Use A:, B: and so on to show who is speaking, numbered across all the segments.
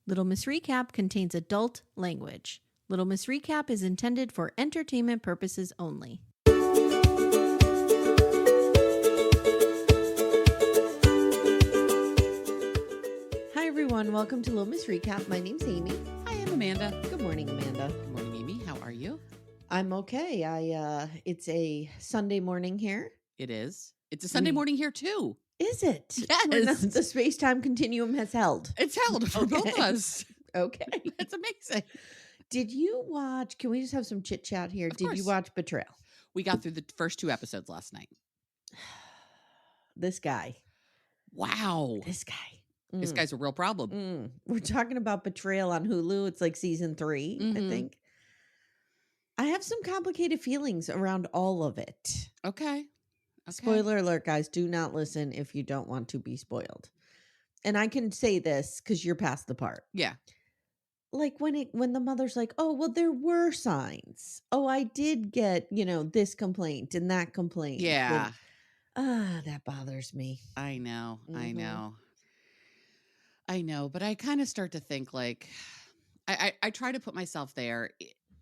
A: Little Miss Recap contains adult language. Little Miss Recap is intended for entertainment purposes only. Hi everyone, welcome to Little Miss Recap. My name's Amy.
B: Hi, I'm Amanda.
A: Good morning, Amanda.
B: Good morning, Amy. How are you?
A: I'm okay. It's a Sunday morning here.
B: It is. It's a Sunday morning here too.
A: Is it?
B: Yes.
A: The space-time continuum has held.
B: It's held for both of us.
A: Okay.
B: It's amazing.
A: Did you watch, can we just have some chit chat here?
B: Of
A: Did you
B: course.
A: watch Betrayal?
B: We got through the first 2 episodes last night.
A: This guy.
B: Wow.
A: This guy.
B: This guy's a real problem.
A: We're talking about Betrayal on Hulu. It's like season 3, I think. I have some complicated feelings around all of it.
B: Okay.
A: Spoiler alert, guys. Do not listen if you don't want to be spoiled. And I can say this because you're past the part.
B: Yeah.
A: Like when the mother's like, oh, well, there were signs. Oh, I did get, this complaint and that complaint.
B: Yeah.
A: That bothers me.
B: I know.
A: Mhm.
B: I know. But I kind of start to think like, I try to put myself there.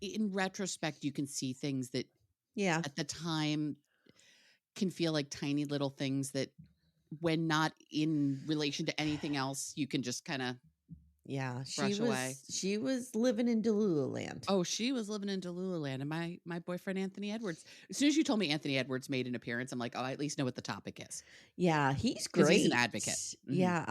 B: In retrospect, you can see things that at the time can feel like tiny little things that when not in relation to anything else, you can just kind of brush away.
A: She was living in Delulu land.
B: Oh, she was living in Delulu land. And my boyfriend, Anthony Edwards, as soon as you told me Anthony Edwards made an appearance, I'm like, oh, I at least know what the topic is.
A: Yeah, he's
B: Because
A: great.
B: he's an advocate. Mm-hmm.
A: Yeah,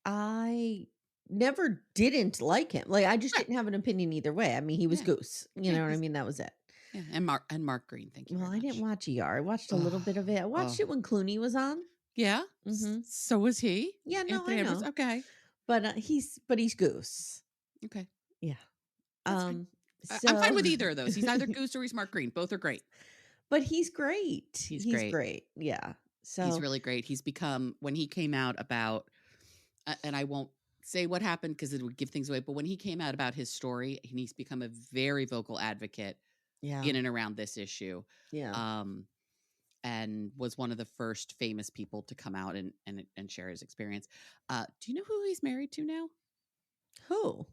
A: I never didn't like him. Like I just didn't have an opinion either way. I mean, he was Goose. You know what I mean? That was it.
B: Yeah, and Mark Green, thank you.
A: Well,
B: very
A: I
B: much.
A: didn't watch ER. I watched a little bit of it. I watched it when Clooney was on.
B: Yeah.
A: Mm-hmm.
B: So was he.
A: Yeah, no,
B: Anthony
A: I know.
B: Edwards. Okay.
A: But he's Goose.
B: Okay.
A: Yeah.
B: I'm fine with either of those. He's either Goose or he's Mark Green. Both are great.
A: But he's great.
B: He's
A: great. Yeah. So
B: he's really great. He's become, when he came out about, and I won't say what happened because it would give things away, but when he came out about his story, and he's become a very vocal advocate in and around this issue.
A: Yeah.
B: And was one of the first famous people to come out and share his experience. Do you know who he's married to now?
A: Who?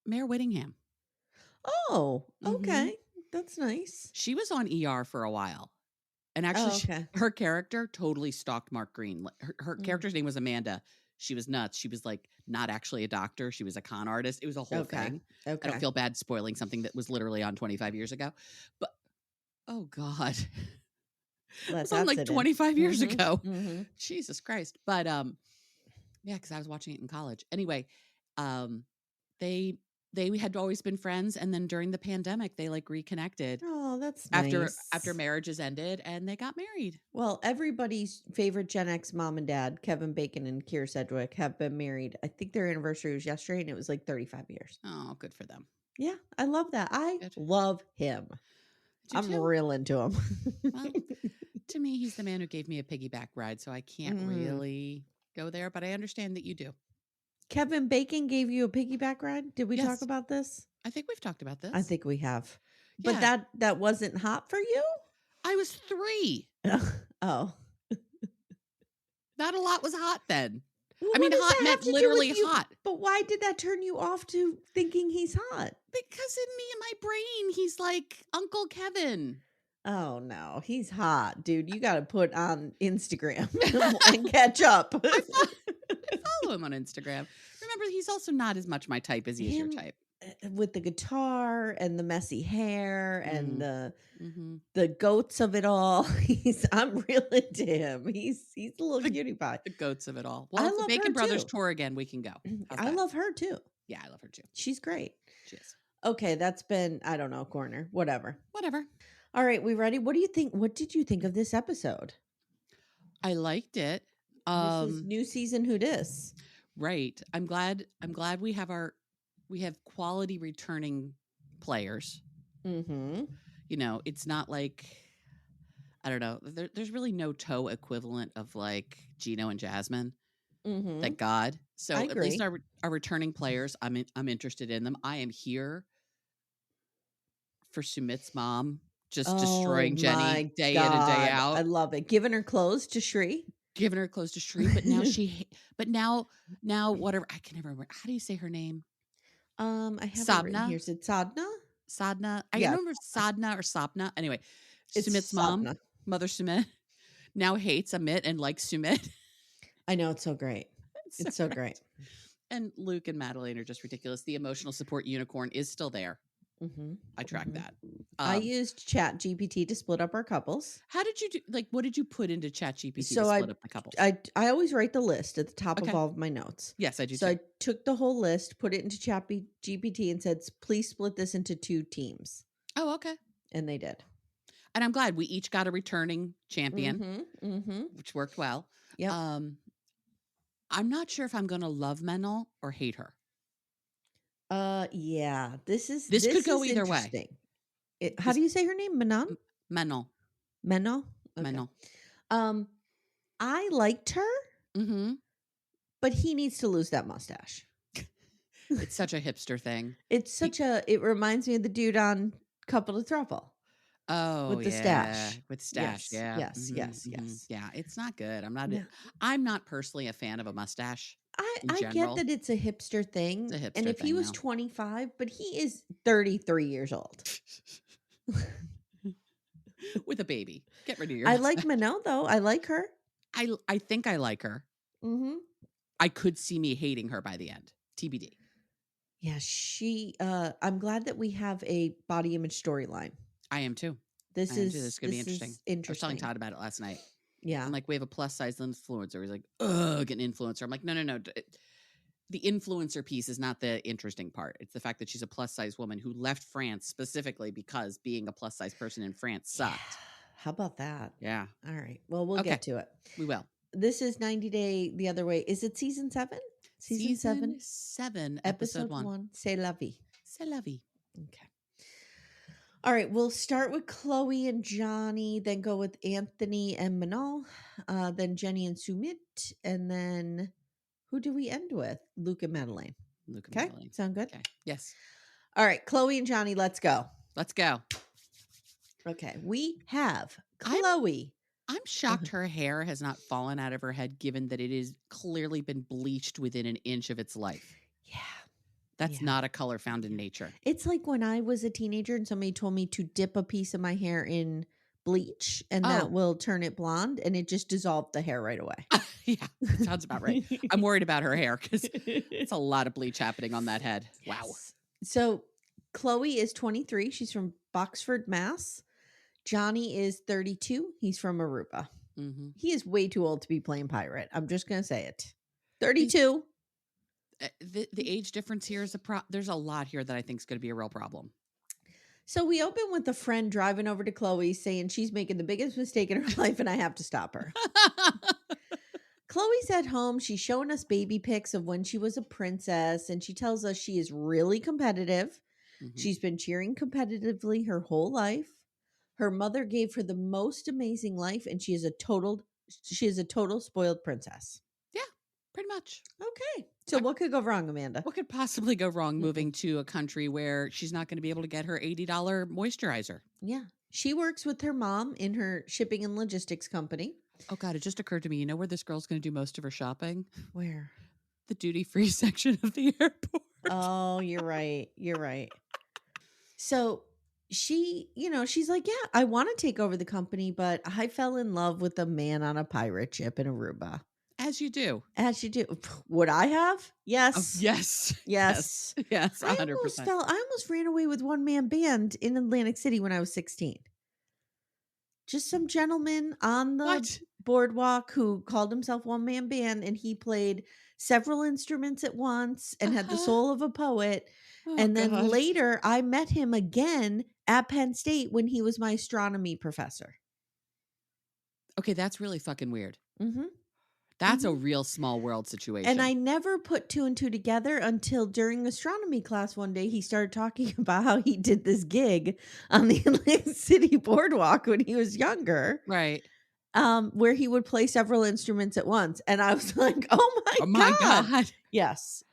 B: Mayor Whittingham.
A: Oh, okay. That's nice.
B: She was on ER for a while. And actually, her character totally stalked Mark Green. Her character's name was Amanda. She was nuts. She was like not actually a doctor. She was a con artist. It was a whole thing.
A: Okay.
B: I don't feel bad spoiling something that was literally on 25 years ago. But, oh God. It was on like 25 years ago.
A: Mm-hmm.
B: Jesus Christ. But yeah, because I was watching it in college. Anyway, they had always been friends, and then during the pandemic, they like reconnected.
A: Oh, that's nice.
B: After marriages ended, and they got married.
A: Well, everybody's favorite Gen X mom and dad, Kevin Bacon and Keira Sedgwick, have been married. I think their anniversary was yesterday, and it was like 35 years.
B: Oh, good for them.
A: Yeah, I love that. I love him. I'm real into him.
B: Well, to me, he's the man who gave me a piggyback ride, so I can't really go there, but I understand that you do.
A: Kevin Bacon gave you a piggyback ride? Did we talk about this?
B: I think we've talked about this.
A: I think we have. But that wasn't hot for you?
B: I was 3.
A: Oh.
B: Not a lot was hot then.
A: Well,
B: I mean, hot meant literally hot.
A: But why did that turn you off to thinking he's hot?
B: Because in me and my brain, he's like Uncle Kevin.
A: Oh, no. He's hot, dude. You got to put on Instagram and catch up.
B: I follow him on Instagram. Remember, he's also not as much my type as he is your type.
A: With the guitar and the messy hair and the goats of it all. I'm real into him. He's a little cutie pie.
B: The goats of it all. Well, if the Bacon Brothers tour again, we can go.
A: I love her too.
B: Yeah, I love her too.
A: She's great.
B: She is.
A: Okay, that's been, I don't know, corner. Whatever.
B: All
A: right, we ready? What do you think? What did you think of this episode?
B: I liked it.
A: This is new season Who Dis.
B: Right. I'm glad we have quality returning players.
A: Mm-hmm.
B: You know, it's not like, I don't know, there's really no toe equivalent of like Gino and Jasmine.
A: Mm-hmm.
B: Thank God. So at least our returning players, I'm interested in them. I am here for Sumit's mom just destroying Jenny day in and day out.
A: I love it. Giving her clothes to Shri.
B: giving her clothes to Shree, but now whatever, I can never remember. How do you say her name?
A: I have it written here. Is it Sadhna?
B: Sadhna. I don't remember Sadhna or Sapna. Anyway,
A: It's
B: Sumit's
A: Sadhna.
B: mom, Mother Sumit, now hates Amit and likes Sumit.
A: I know, it's so great. It's so great.
B: And Luke and Madeleine are just ridiculous. The emotional support unicorn is still there. I tracked that.
A: I used ChatGPT to split up our couples.
B: How did you do? Like, what did you put into ChatGPT to
A: So
B: split up the couples?
A: I always write the list at the top of all of my notes.
B: Yes, I do.
A: So I took the whole list, put it into ChatGPT, and said, "Please split this into 2 teams."
B: Oh, okay.
A: And they did.
B: And I'm glad we each got a returning champion, which worked well.
A: Yeah.
B: I'm not sure if I'm going to love Manon or hate her.
A: Yeah. This
B: could go either way.
A: How do you say her name? Manon?
B: Manon.
A: Manon? Okay.
B: Manon.
A: I liked her. But he needs to lose that mustache.
B: It's such a hipster thing.
A: It reminds me of the dude on Couple to Throuple.
B: Oh,
A: with the stash.
B: With stash,
A: yes,
B: yeah.
A: Yes.
B: Yeah, it's not good. I'm not personally a fan of a mustache.
A: I get that it's a hipster thing.
B: It's a hipster
A: and if he was 25, but he is 33 years old.
B: With a baby. Get rid of your
A: I like Manon, though. I like her.
B: I think I like her. I could see me hating her by the end. TBD.
A: Yeah, I'm glad that we have a body image storyline.
B: I am too.
A: This is
B: going to be interesting. I was telling Todd about it last night.
A: Yeah.
B: I'm like, we have a plus size influencer. He's like, ugh, get an influencer. I'm like, no. The influencer piece is not the interesting part. It's the fact that she's a plus size woman who left France specifically because being a plus size person in France sucked.
A: Yeah. How about that?
B: Yeah.
A: All right. Well, we'll get to it.
B: We will.
A: This is 90 Day the Other Way. Is it season 7?
B: Season 7, episode 1.
A: C'est La Vie.
B: C'est La Vie.
A: Okay. All right. We'll start with Chloe and Johny, then go with Anthony and Manon, then Jenny and Sumit, and then who do we end with? Luke and Madeleine.
B: Madeleine.
A: Sound good?
B: Okay. Yes.
A: All right. Chloe and Johny, let's go.
B: Let's go.
A: Okay. We have Chloe.
B: I'm shocked her hair has not fallen out of her head, given that it has clearly been bleached within an inch of its life.
A: Yeah.
B: That's not a color found in nature.
A: It's like when I was a teenager and somebody told me to dip a piece of my hair in bleach and that will turn it blonde, and it just dissolved the hair right away.
B: Yeah, that sounds about right. I'm worried about her hair because it's a lot of bleach happening on that head. Yes. Wow.
A: So Chloe is 23. She's from Boxford, Mass. Johny is 32. He's from Aruba. He is way too old to be playing pirate. I'm just going to say it. 32.
B: The age difference here is there's a lot here that I think is going to be a real problem.
A: So we open with a friend driving over to Chloe saying she's making the biggest mistake in her life and I have to stop her. Chloe's at home. She's showing us baby pics of when she was a princess, and she tells us she is really competitive. She's been cheering competitively her whole life. Her mother gave her the most amazing life, and she is a total spoiled princess.
B: Yeah, pretty much.
A: Okay. So what could go wrong, Amanda?
B: What could possibly go wrong moving to a country where she's not going to be able to get her $80 moisturizer?
A: Yeah. She works with her mom in her shipping and logistics company.
B: Oh, God, it just occurred to me. You know where this girl's going to do most of her shopping?
A: Where?
B: The duty-free section of the airport.
A: Oh, you're right. You're right. So she's like, yeah, I want to take over the company, but I fell in love with a man on a pirate ship in Aruba.
B: As you do.
A: As you do. Would I have? Yes.
B: Yes.
A: Yes.
B: Yes. 100%.
A: I almost ran away with one-man band in Atlantic City when I was 16. Just some gentleman on the boardwalk who called himself one-man band, and he played several instruments at once and had the soul of a poet.
B: Oh,
A: and then later I met him again at Penn State when he was my astronomy professor.
B: Okay, that's really fucking weird. That's a real small world situation.
A: And I never put 2 and 2 together until during astronomy class one day, he started talking about how he did this gig on the Atlantic City boardwalk when he was younger.
B: Right.
A: Where he would play several instruments at once. And I was like, oh my God. Yes.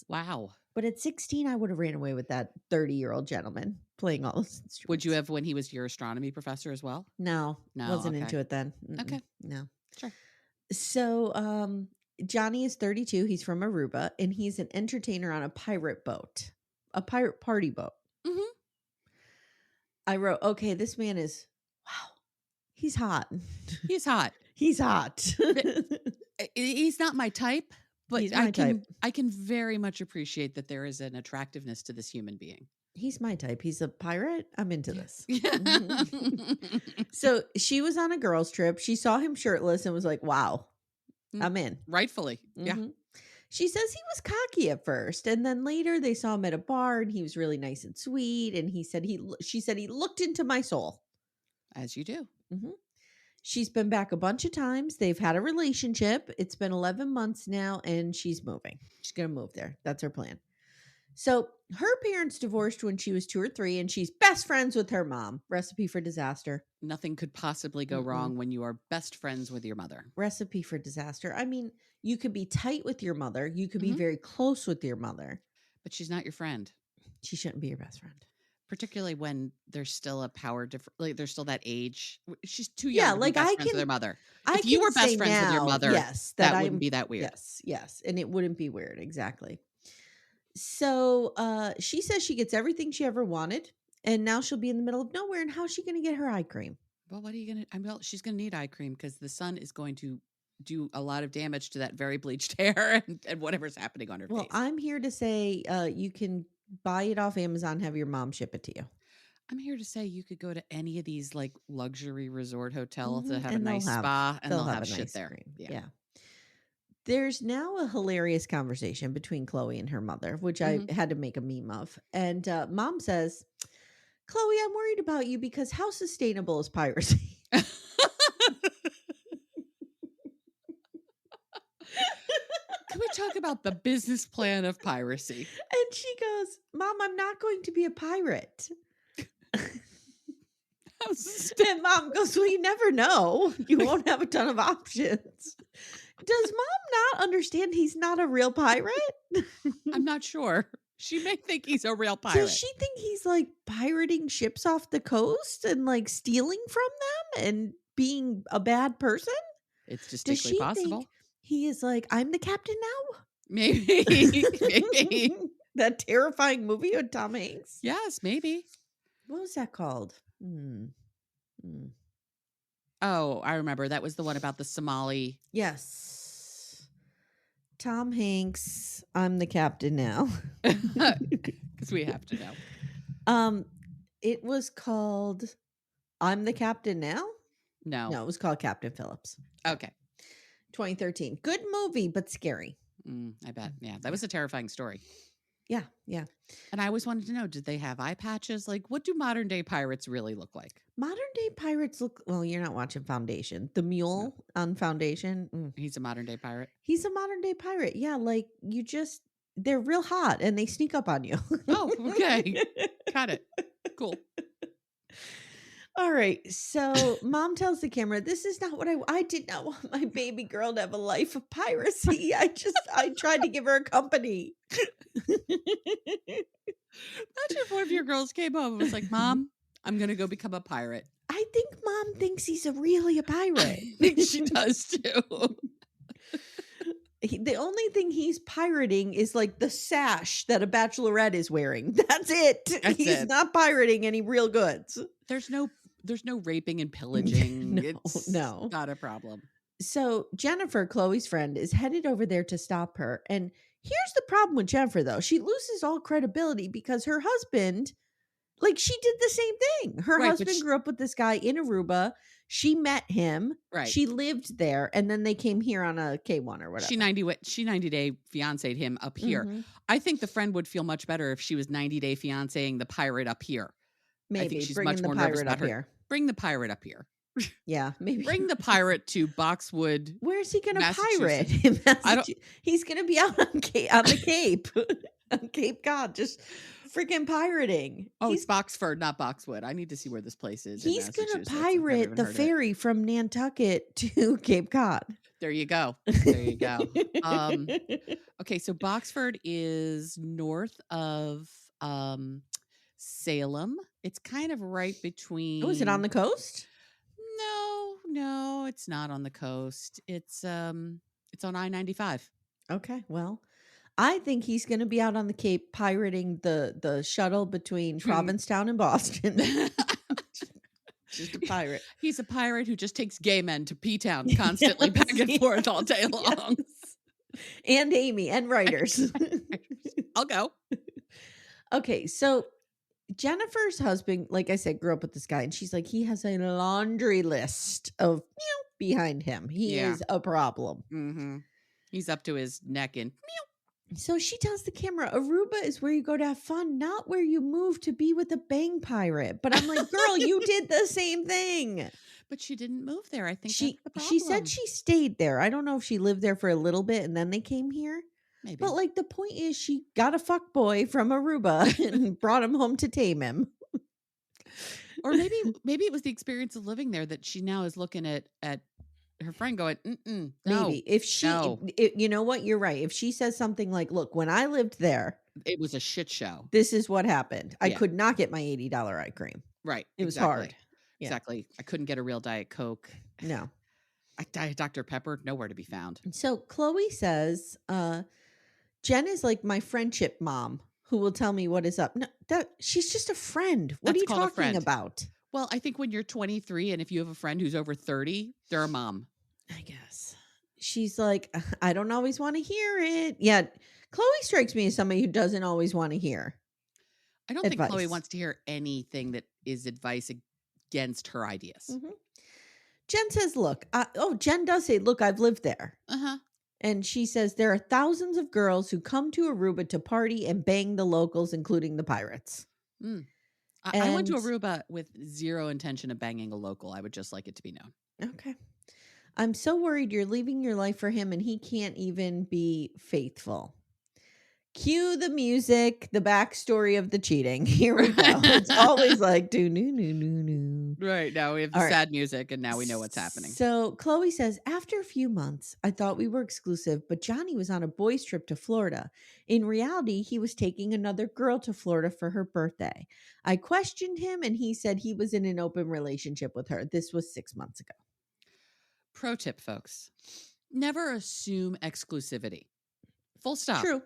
B: Wow.
A: But at 16, I would have ran away with that 30-year-old gentleman playing all those instruments.
B: Would you have when he was your astronomy professor as well?
A: No. Wasn't into it then.
B: Okay.
A: No.
B: Sure.
A: So Johny is 32. He's from Aruba, and he's an entertainer on a pirate boat, a pirate party boat.
B: Mm-hmm.
A: I wrote, okay, this man is, wow, he's hot.
B: He's hot.
A: He's hot.
B: He's not my type, but
A: He's my type.
B: I can very much appreciate that there is an attractiveness to this human being.
A: He's my type. He's a pirate. I'm into this. So she was on a girls' trip. She saw him shirtless and was like, wow, I'm in.
B: Rightfully. Yeah.
A: She says he was cocky at first, and then later they saw him at a bar and he was really nice and sweet. And she said he looked into my soul.
B: As you do.
A: She's been back a bunch of times. They've had a relationship. It's been 11 months now, and she's moving. She's going to move there. That's her plan. So her parents divorced when she was 2 or 3, and she's best friends with her mom. Recipe for disaster.
B: Nothing could possibly go wrong when you are best friends with your mother.
A: Recipe for disaster. I mean, you could be tight with your mother. You could be very close with your mother.
B: But she's not your friend.
A: She shouldn't be your best friend.
B: Particularly when there's still a power difference, like there's still that age. She's too young to be best friends with her mother. If you were best friends with your mother,
A: yes,
B: that wouldn't be that weird.
A: Yes. And it wouldn't be weird. Exactly. So she says she gets everything she ever wanted, and now she'll be in the middle of nowhere. And how's she going to get her eye cream?
B: Well, what are you going to? Well, she's going to need eye cream because the sun is going to do a lot of damage to that very bleached hair and whatever's happening on her face.
A: Well, I'm here to say you can buy it off Amazon, have your mom ship it to you.
B: I'm here to say you could go to any of these like luxury resort hotels to have a nice spa, and they'll have shit nice there.
A: Cream. Yeah. There's now a hilarious conversation between Chloe and her mother, which I had to make a meme of. And mom says, Chloe, I'm worried about you because how sustainable is piracy?
B: Can we talk about the business plan of piracy?
A: And she goes, Mom, I'm not going to be a pirate. And mom goes, well, you never know. You won't have a ton of options. Does mom not understand he's not a real pirate?
B: I'm not sure. She may think he's a real pirate.
A: Does she think he's like pirating ships off the coast and like stealing from them and being a bad person?
B: It's distinctly possible.
A: Think he is like, I'm the captain now?
B: Maybe. Maybe.
A: That terrifying movie with Tom Hanks?
B: Yes, maybe.
A: What was that called?
B: Oh, I remember. That was the one about the Somali.
A: Yes. Tom Hanks, I'm the captain now.
B: Because we have to know.
A: It was called I'm the Captain Now?
B: No,
A: it was called Captain Phillips.
B: Okay.
A: 2013. Good movie, but scary.
B: I bet. Yeah, that was a terrifying story.
A: Yeah.
B: And I always wanted to know, did they have eye patches? Like, what do modern day pirates really look like?
A: Modern day pirates look, well, you're not watching Foundation. The mule on Foundation.
B: He's a modern day pirate?
A: He's a modern day pirate. Yeah, like they're real hot and they sneak up on you.
B: Oh, okay. Got it. Cool.
A: All right. So mom tells the camera, this is not what I did not want my baby girl to have a life of piracy. I tried to give her a company.
B: Imagine if one of your girls came home and was like, Mom, I'm going to go become a pirate.
A: I think mom thinks he's really a pirate.
B: I think she does too.
A: The only thing he's pirating is like the sash that a bachelorette is wearing. That's it. He's not pirating any real goods.
B: There's no raping and pillaging. It's
A: no.
B: Not a problem.
A: So Jennifer, Chloe's friend, is headed over there to stop her. And here's the problem with Jennifer, though. She loses all credibility because her husband, like, she did the same thing. Her husband grew up with this guy in Aruba. She met him.
B: Right.
A: She lived there. And then they came here on a K1 or whatever.
B: She 90-day fiancé'd him up here. I think the friend would feel much better if she was 90-day fiancéing the pirate up here.
A: Maybe.
B: I think she's
A: Bringing
B: much more nervous about her. Here. Bring the pirate up here.
A: Yeah, maybe.
B: Bring the pirate to Boxwood.
A: Where's he going to pirate? He's going to be out on the Cape. On Cape Cod, just freaking pirating.
B: It's Boxford, not Boxwood. I need to see where this place is.
A: He's going to pirate the ferry from Nantucket to Cape Cod.
B: There you go. Okay, so Boxford is north of Salem. It's kind of right between.
A: Oh, is it on the coast?
B: No, no, it's not on the coast. It's on I-95.
A: Okay, well, I think he's going to be out on the Cape pirating the shuttle between Provincetown and Boston. Just a pirate.
B: He's a pirate who just takes gay men to P-Town constantly, back and forth all day long.
A: And Amy and writers.
B: I'll go.
A: Okay, so Jennifer's husband, like I said, grew up with this guy, and she's like, he has a laundry list of behind him. He is a problem.
B: Mm-hmm. He's up to his neck in.
A: So she tells the camera, Aruba is where you go to have fun, not where you move to be with a bang pirate. But I'm like, girl, you did the same thing.
B: But she didn't move there. I think
A: she
B: that's the problem.
A: She said she stayed there. I don't know if she lived there for a little bit and then they came here.
B: Maybe.
A: But like the point is, she got a fuck boy from Aruba and brought him home to tame him.
B: Or maybe it was the experience of living there that she now is looking at her friend going, no.
A: Maybe if she, you know what, you're right. If she says something like, look, when I lived there,
B: it was a shit show.
A: This is what happened. I could not get my $80 eye cream.
B: Right.
A: It was hard.
B: Exactly. I couldn't get a real Diet Coke.
A: No.
B: Diet Dr. Pepper, nowhere to be found.
A: So Chloe says, Jen is like my friendship mom who will tell me what is up. No, she's just a friend. What are you talking about?
B: Well, I think when you're 23 and if you have a friend who's over 30, they're a mom.
A: I guess. She's like, I don't always want to hear it. Yeah. Chloe strikes me as somebody who doesn't always want to hear.
B: I don't think Chloe wants to hear anything that is advice against her ideas.
A: Mm-hmm. Jen says, look, Jen does say, look, I've lived there.
B: Uh-huh.
A: And she says, there are thousands of girls who come to Aruba to party and bang the locals, including the pirates.
B: I went to Aruba with zero intention of banging a local. I would just like it to be known.
A: Okay. I'm so worried you're leaving your life for him and he can't even be faithful. Cue the music, the backstory of the cheating. Here we go. It's always like, do no.
B: Right. Now we have the sad music and now we know what's happening.
A: So Chloe says, after a few months, I thought we were exclusive, but Johny was on a boys' trip to Florida. In reality, he was taking another girl to Florida for her birthday. I questioned him and he said he was in an open relationship with her. This was 6 months ago.
B: Pro tip, folks. Never assume exclusivity. Full stop.
A: True.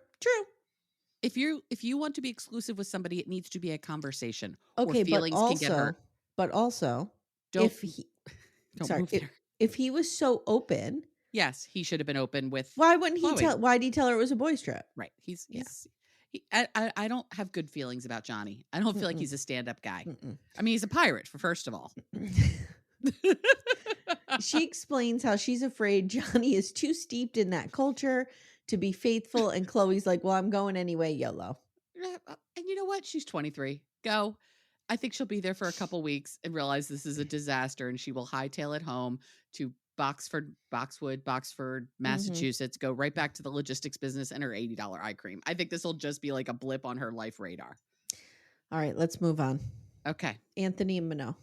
B: If you want to be exclusive with somebody, it needs to be a conversation.
A: Okay,
B: or feelings can get hurt.
A: But also, if he was so open,
B: yes, he should have been open with.
A: Why wouldn't he tell? Why did he tell her it was a boys' trip?
B: Right. I don't have good feelings about Johny. I don't feel like he's a stand-up guy. I mean, he's a pirate, first of all.
A: She explains how she's afraid Johny is too steeped in that culture to be faithful, and Chloe's like, well, I'm going anyway, YOLO.
B: And you know what? She's 23. Go. I think she'll be there for a couple weeks and realize this is a disaster, and she will hightail it home to Boxwood, Massachusetts, go right back to the logistics business and her $80 eye cream. I think this will just be like a blip on her life radar.
A: All right, let's move on.
B: Okay.
A: Anthony and Manon.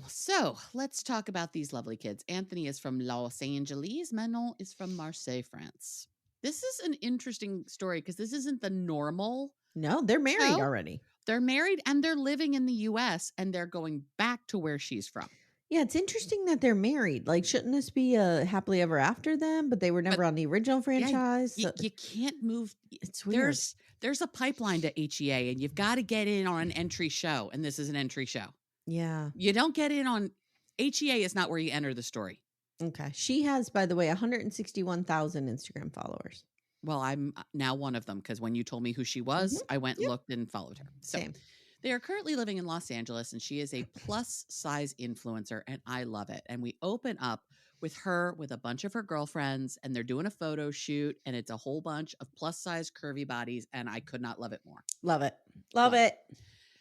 B: So let's talk about these lovely kids. Anthony is from Los Angeles. Manon is from Marseille, France. This is an interesting story because this isn't the normal.
A: No, they're married already.
B: They're married and they're living in the U.S. and they're going back to where she's from.
A: Yeah, it's interesting that they're married. Like, shouldn't this be a happily ever after them? But they were never on the original franchise.
B: Yeah, you can't move.
A: It's weird.
B: There's a pipeline to HEA and you've got to get in on an entry show. And this is an entry show.
A: Yeah.
B: You don't get in on HEA is not where you enter the story.
A: Okay. She has, by the way, 161,000 Instagram followers.
B: Well, I'm now one of them because when you told me who she was, I went and looked and followed her. So
A: Same.
B: They are currently living in Los Angeles and she is a plus size influencer and I love it. And we open up with her with a bunch of her girlfriends and they're doing a photo shoot and it's a whole bunch of plus size curvy bodies and I could not love it more.
A: Love it. Love it.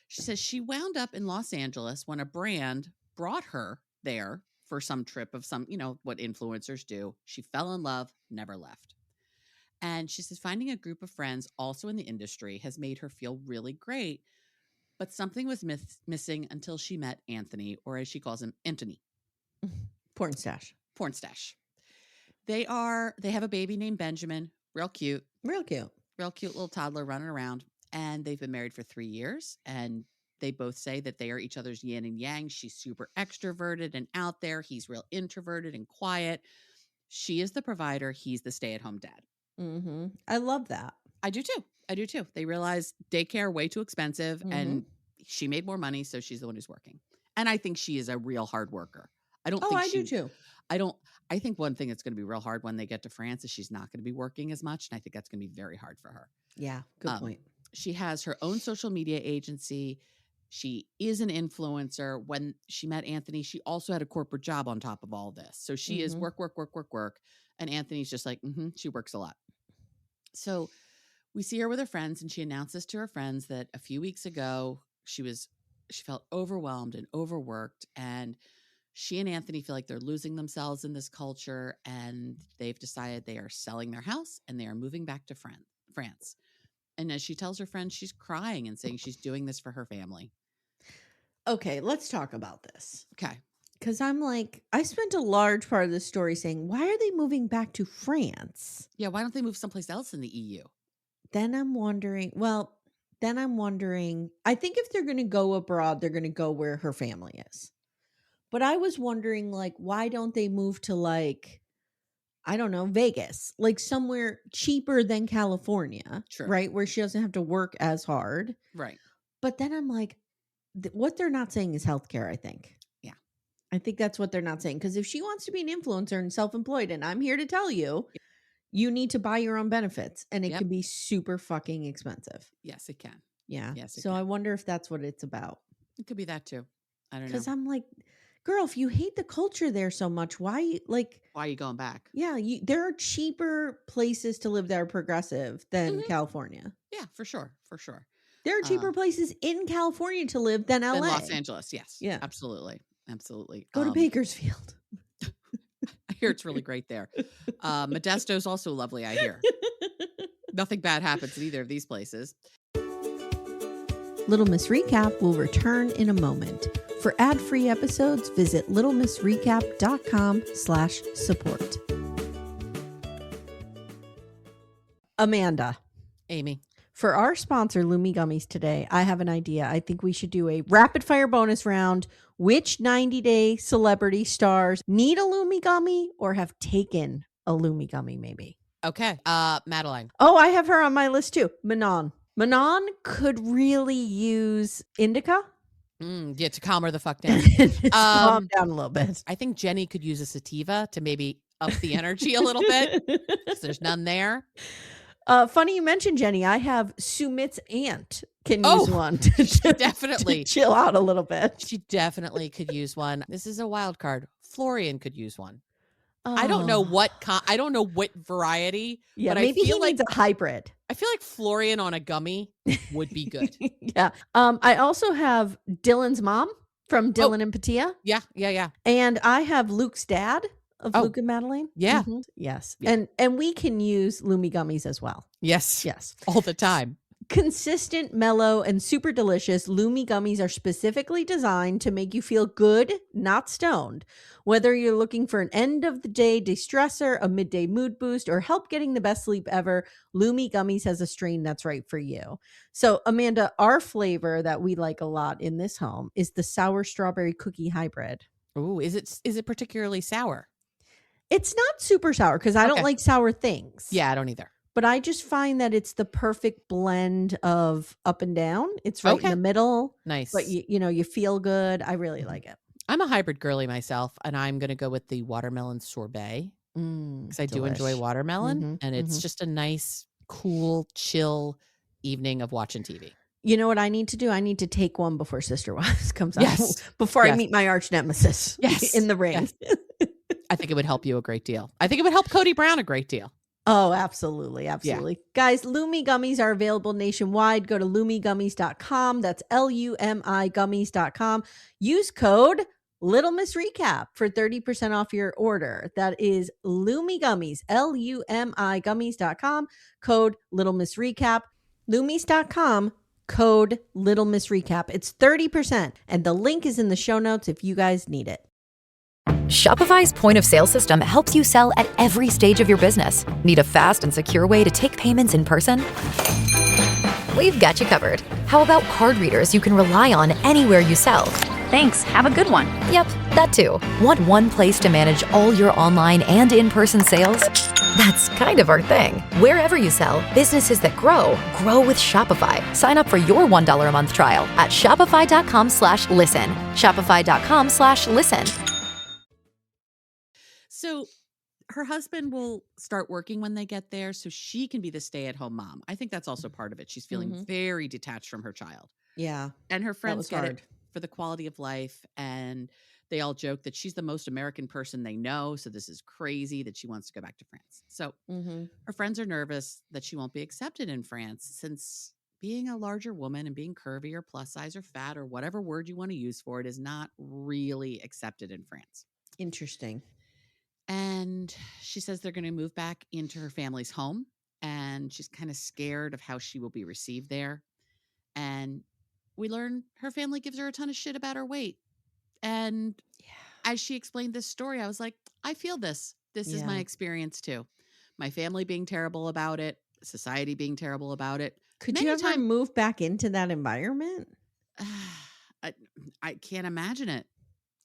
B: She says she wound up in Los Angeles when a brand brought her there for some trip of some, what influencers do. She fell in love, never left. And she says finding a group of friends also in the industry has made her feel really great, but something was missing until she met Anthony, or as she calls him, Anthony.
A: Porn stash.
B: They have a baby named Benjamin, real cute
A: little
B: toddler running around. And they've been married for 3 years and they both say that they are each other's yin and yang. She's super extroverted and out there. He's real introverted and quiet. She is the provider. He's the stay-at-home dad.
A: Mm-hmm. I love that.
B: I do too. They realize daycare way too expensive, and she made more money, so she's the one who's working. And I think she is a real hard worker. I do
A: too.
B: I think one thing that's going to be real hard when they get to France is she's not going to be working as much, and I think that's going to be very hard for her.
A: Yeah, good point.
B: She has her own social media agency. She is an influencer. When she met Anthony, she also had a corporate job on top of all this. So she is work. And Anthony's just like, she works a lot. So we see her with her friends, and she announces to her friends that a few weeks ago she felt overwhelmed and overworked, and she and Anthony feel like they're losing themselves in this culture, and they've decided they are selling their house and they are moving back to France. And as she tells her friends, she's crying and saying she's doing this for her family.
A: Okay, let's talk about this.
B: Okay.
A: Because I'm like, I spent a large part of the story saying, why are they moving back to France?
B: Yeah, why don't they move someplace else in the EU?
A: Then I'm wondering, I think if they're going to go abroad, they're going to go where her family is. But I was wondering, like, why don't they move to, like, I don't know, Vegas, like somewhere cheaper than California, right? Where she doesn't have to work as hard.
B: Right.
A: But then I'm like, what they're not saying is healthcare, I think.
B: Yeah.
A: I think that's what they're not saying. Because if she wants to be an influencer and self-employed, and I'm here to tell you, you need to buy your own benefits, and it can be super fucking expensive.
B: Yes, it can.
A: Yeah. So I wonder if that's what it's about.
B: It could be that too. I don't know.
A: Because I'm like, girl, if you hate the culture there so much, why are
B: you going back?
A: Yeah, there are cheaper places to live that are progressive than California.
B: Yeah, for sure.
A: There are cheaper places in California to live than LA.
B: Than Los Angeles, yes.
A: Yeah.
B: Absolutely.
A: Go to Bakersfield.
B: I hear it's really great there. Modesto's also lovely, I hear. Nothing bad happens in either of these places.
A: Little Miss Recap will return in a moment. For ad-free episodes, visit littlemissrecap.com/support. Amanda.
B: Amy.
A: For our sponsor, Lumi Gummies today, I have an idea. I think we should do a rapid fire bonus round. Which 90-day celebrity stars need a Lumi Gummy or have taken a Lumi Gummy maybe?
B: Okay. Madelein.
A: Oh, I have her on my list too. Manon. Manon could really use indica.
B: Yeah, to calm her the fuck down.
A: Calm down a little bit.
B: I think Jenny could use a sativa to maybe up the energy a little bit, because there's none there.
A: Funny you mentioned Jenny. I have Sumit's aunt can use one to
B: definitely
A: chill out a little bit.
B: She definitely could use one. This is a wild card. Florian could use one. I don't know what variety.
A: Yeah,
B: but
A: maybe he needs a hybrid.
B: I feel like Florian on a gummy would be good.
A: Yeah. I also have Dylan's mom from Dylan and Patia.
B: Yeah.
A: And I have Luke's dad of Luke and Madeleine.
B: Yeah.
A: Mm-hmm. Yes. Yeah. And we can use Lumi gummies as well.
B: Yes. All the time.
A: Consistent, mellow, and super delicious, Lumi gummies are specifically designed to make you feel good, not stoned. Whether you're looking for an end-of-the-day de-stressor, a midday mood boost, or help getting the best sleep ever, Lumi gummies has a strain that's right for you. So, Amanda, our flavor that we like a lot in this home is the sour strawberry cookie hybrid.
B: Ooh, is it particularly sour?
A: It's not super sour because I don't like sour things.
B: Yeah, I don't either.
A: But I just find that it's the perfect blend of up and down. It's right in the middle.
B: Nice.
A: But you feel good. I really like it.
B: I'm a hybrid girly myself, and I'm going to go with the watermelon sorbet because I do enjoy watermelon, and it's just a nice, cool, chill evening of watching TV.
A: You know what I need to do? I need to take one before Sister Wives comes out. Before I meet my arch nemesis in the ring.
B: Yes. I think it would help you a great deal. I think it would help Cody Brown a great deal.
A: Oh, absolutely. Absolutely. Yeah. Guys, Lumi gummies are available nationwide. Go to lumigummies.com. That's LUMI gummies.com. Use code Little Miss Recap for 30% off your order. That is Lumi Gummies, LUMI gummies.com. Code Little Miss Recap. Lumis.com. Code Little Miss Recap. It's 30%. And the link is in the show notes if you guys need it.
C: Shopify's point of sale system helps you sell at every stage of your business. Need a fast and secure way to take payments in person? we've got you covered. How about card readers you can rely on anywhere you sell?
D: Thanks, have a good one.
C: Yep, that too. Want one place to manage all your online and in-person sales? That's kind of our thing. Wherever you sell, businesses that grow with Shopify. Sign up for your $1 a month trial at shopify.com/listen. Shopify.com/listen.
B: So her husband will start working when they get there so she can be the stay-at-home mom. I think that's also part of it. She's feeling very detached from her child.
A: Yeah.
B: And her friends get
A: hard.
B: it for the quality of life. And they all joke that she's the most American person they know. So this is crazy that she wants to go back to France. So her friends are nervous that she won't be accepted in France since being a larger woman and being curvy or plus size or fat or whatever word you want to use for it is not really accepted in France.
A: Interesting.
B: And she says they're going to move back into her family's home. And she's kind of scared of how she will be received there. And we learn her family gives her a ton of shit about her weight. And as she explained this story, I was like, I feel this. This is my experience too. My family being terrible about it, society being terrible about it.
A: Could you ever move back into that environment?
B: I can't imagine it.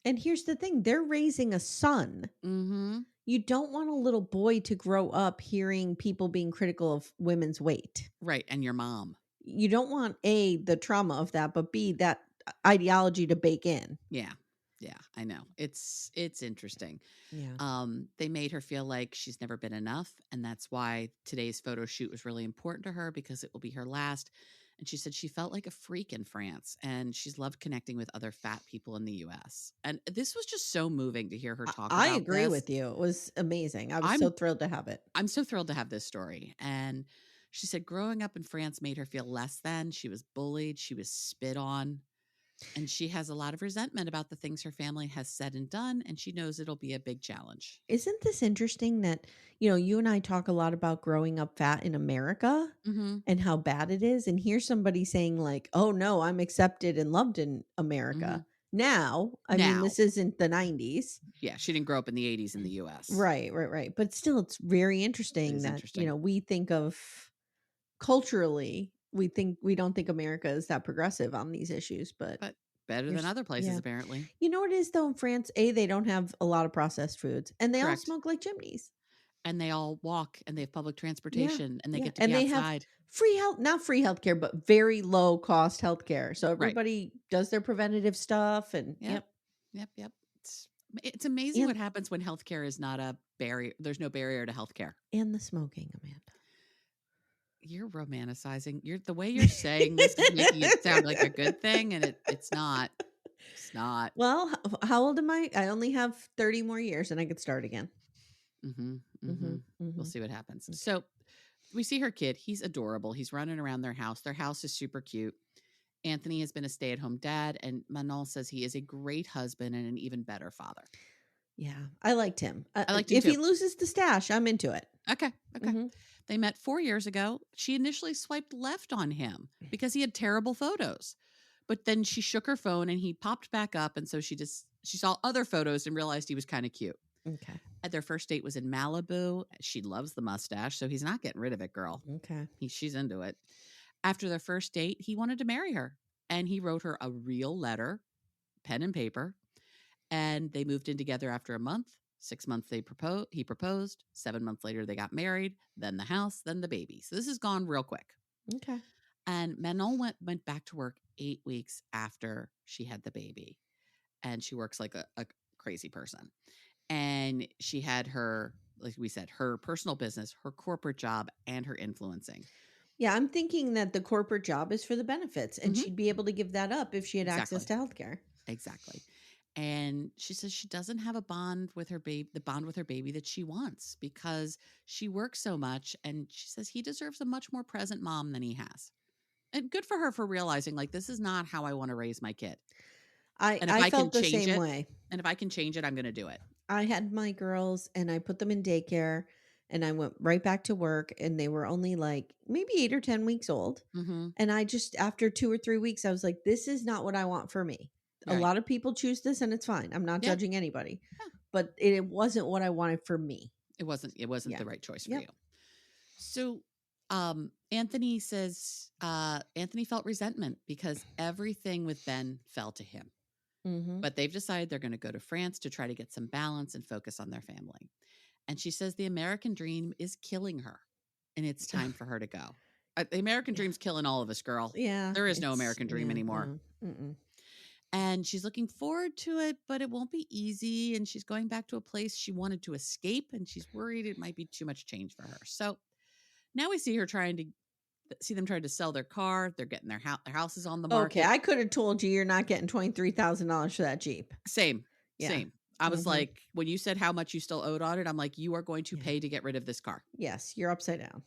A: And here's the thing. They're raising a son. You don't want a little boy to grow up hearing people being critical of women's weight.
B: Right. And your mom.
A: You don't want A, the trauma of that, but B, that ideology to bake in.
B: Yeah. Yeah, I know. It's interesting.
A: Yeah.
B: They made her feel like she's never been enough. And that's why today's photo shoot was really important to her because it will be her last. And she said she felt like a freak in France and she's loved connecting with other fat people in the US. And this was just so moving to hear her talk about
A: I agree
B: this.
A: with you. It was amazing. I was so thrilled to have it.
B: I'm so thrilled to have this story. And she said growing up in France made her feel less than. She was bullied. She was spit on. And she has a lot of resentment about the things her family has said and done. And she knows it'll be a big challenge.
A: Isn't this interesting that, you and I talk a lot about growing up fat in America and how bad it is. And here's somebody saying like, oh no, I'm accepted and loved in America. Now, I mean, this isn't the 90s.
B: Yeah, she didn't grow up in the 80s in the US.
A: Right. But still, it's very interesting that, we think of culturally, we don't think America is that progressive on these issues, but
B: better than other places, apparently.
A: You know what it is though in France? They don't have a lot of processed foods, and they all smoke like chimneys,
B: and they all walk, and they have public transportation, and they get to
A: and
B: be
A: they
B: outside.
A: Have not free healthcare, but very low cost healthcare. So everybody does their preventative stuff, and
B: Yep. It's amazing what happens when healthcare is not a barrier. There's no barrier to healthcare.
A: And the smoking, Amanda.
B: You're romanticizing. The way you're saying this is making it sound like a good thing, and it's not. It's not.
A: Well, how old am I? I only have 30 more years, and I could start again.
B: We'll see what happens. So we see her kid. He's adorable. He's running around their house. Their house is super cute. Anthony has been a stay-at-home dad, and Manon says he is a great husband and an even better father.
A: Yeah, I liked him.
B: I liked him
A: if
B: too.
A: he loses the stash, I'm into it.
B: Okay. They met 4 years ago. She initially swiped left on him because he had terrible photos. But then she shook her phone and he popped back up. And so she saw other photos and realized he was kind of cute.
A: Okay.
B: Their first date was in Malibu. She loves the mustache, so he's not getting rid of it, girl.
A: Okay.
B: She's into it. After their first date, he wanted to marry her. And he wrote her a real letter, pen and paper. And they moved in together after a month. 6 months he proposed. 7 months later, they got married. Then the house, then the baby. So this has gone real quick.
A: Okay.
B: And Manon went back to work 8 weeks after she had the baby. And she works like a crazy person. And she had her, like we said, her personal business, her corporate job, and her influencing.
A: Yeah, I'm thinking that the corporate job is for the benefits. And she'd be able to give that up if she had access to healthcare.
B: Exactly. And she says she doesn't have a bond with her baby, the bond with her baby that she wants because she works so much. And she says he deserves a much more present mom than he has. And good for her for realizing like, this is not how I want to raise my kid.
A: I felt the same way.
B: And if I can change it, I'm going to do it.
A: I had my girls and I put them in daycare and I went right back to work and they were only like maybe 8 or 10 weeks old. And I just, after 2 or 3 weeks, I was like, this is not what I want for me. Right. A lot of people choose this and it's fine. I'm not judging anybody, but it wasn't what I wanted for me.
B: It wasn't the right choice for you. So Anthony says Anthony felt resentment because everything with Ben fell to him.
A: Mm-hmm.
B: But they've decided they're going to go to France to try to get some balance and focus on their family. And she says the American dream is killing her and it's time for her to go. The American dream's killing all of us, girl.
A: Yeah.
B: There is no American dream anymore.
A: No.
B: And she's looking forward to it, but it won't be easy. And she's going back to a place she wanted to escape. And she's worried it might be too much change for her. So now we see them trying to sell their car. They're getting their house is on the market.
A: Okay, I could have told you you're not getting $23,000 for that Jeep.
B: Same. I was like, when you said how much you still owed on it, I'm like, you are going to pay to get rid of this car.
A: Yes, you're upside down.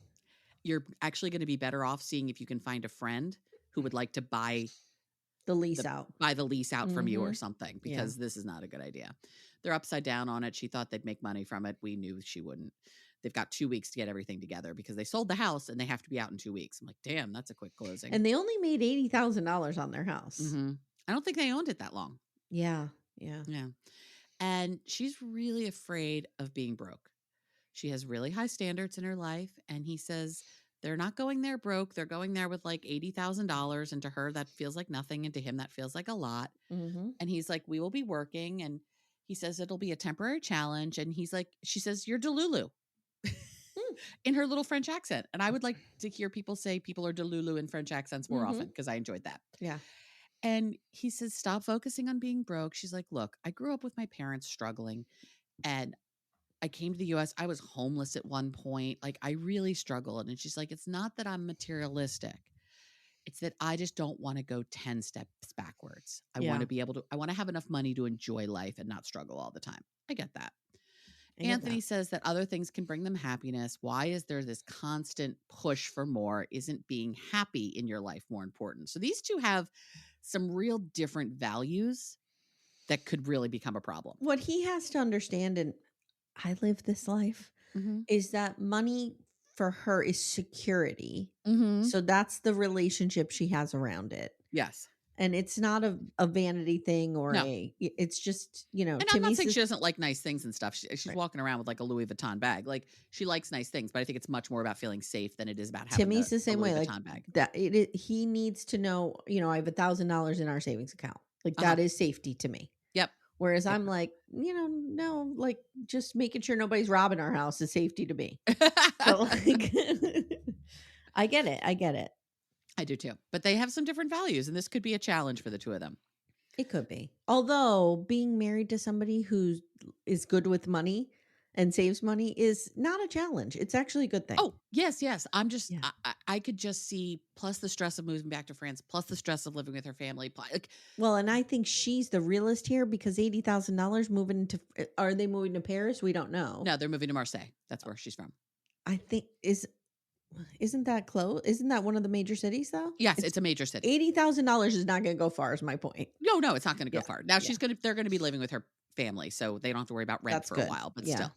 B: You're actually going to be better off seeing if you can find a friend who would like to buy
A: the lease out
B: from you or something, because this is not a good idea. They're upside down on it. She thought they'd make money from it. We knew she wouldn't. They've got 2 weeks to get everything together because they sold the house and they have to be out in 2 weeks. I'm like, damn, that's a quick closing.
A: And they only made $80,000 on their house.
B: Mm-hmm. I don't think they owned it that long.
A: Yeah.
B: And she's really afraid of being broke. She has really high standards in her life. And he says they're not going there broke. They're going there with like $80,000. And to her, that feels like nothing. And to him, that feels like a lot.
A: Mm-hmm.
B: And he's like, we will be working. And he says it'll be a temporary challenge. And he's like, she says, you're Delulu. In her little French accent. And I would like to hear people say people are Delulu in French accents more often because I enjoyed that.
A: Yeah.
B: And he says, stop focusing on being broke. She's like, look, I grew up with my parents struggling and I came to the US. I was homeless at one point. Like I really struggled. And she's like, it's not that I'm materialistic. It's that I just don't want to go 10 steps backwards. I want to have enough money to enjoy life and not struggle all the time. I get that. Anthony says that other things can bring them happiness. Why is there this constant push for more? Isn't being happy in your life more important? So these two have some real different values that could really become a problem.
A: What he has to understand, and I live this life, is that money for her is security.
B: Mm-hmm.
A: So that's the relationship she has around it.
B: Yes.
A: And it's not a vanity thing or it's just,
B: and I'm not saying she doesn't like nice things and stuff. She's walking around with like a Louis Vuitton bag. Like she likes nice things, but I think it's much more about feeling safe than it is about having
A: Timmy's the same way.
B: Louis
A: Like
B: Vuitton bag.
A: that he needs to know, I have $1,000 in our savings account. Like that is safety to me.
B: Yep.
A: Whereas I'm like, no, like just making sure nobody's robbing our house is safety to me. So like, I get it.
B: I do too. But they have some different values, and this could be a challenge for the two of them.
A: It could be. Although being married to somebody who is good with money and saves money is not a challenge. It's actually a good thing.
B: Oh, yes. I'm just, I could just see, plus the stress of moving back to France, plus the stress of living with her family.
A: Well, and I think she's the realist here because $80,000 moving are they moving to Paris? We don't know.
B: No, they're moving to Marseille. That's where she's from.
A: I think isn't that close? Isn't that one of the major cities though?
B: Yes, it's a major city.
A: $80,000 is not going to go far is my point.
B: No, it's not going to go far. Now they're going to be living with her family, so they don't have to worry about rent for a while, but still.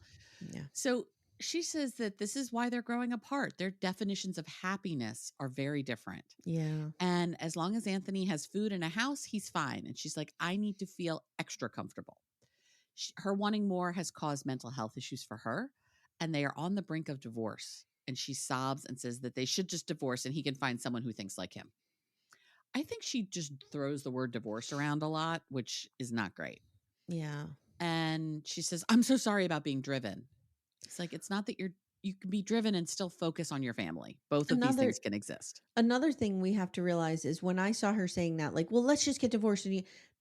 A: Yeah.
B: So she says that this is why they're growing apart. Their definitions of happiness are very different.
A: Yeah.
B: And as long as Anthony has food and a house, he's fine. And she's like, I need to feel extra comfortable. Her wanting more has caused mental health issues for her, and they are on the brink of divorce. And she sobs and says that they should just divorce and he can find someone who thinks like him. I think she just throws the word divorce around a lot, which is not great.
A: Yeah.
B: And she says, I'm so sorry about being driven. It's like, it's not that you can be driven and still focus on your family. Both of these things can exist.
A: Another thing we have to realize is when I saw her saying that, like, well, let's just get divorced.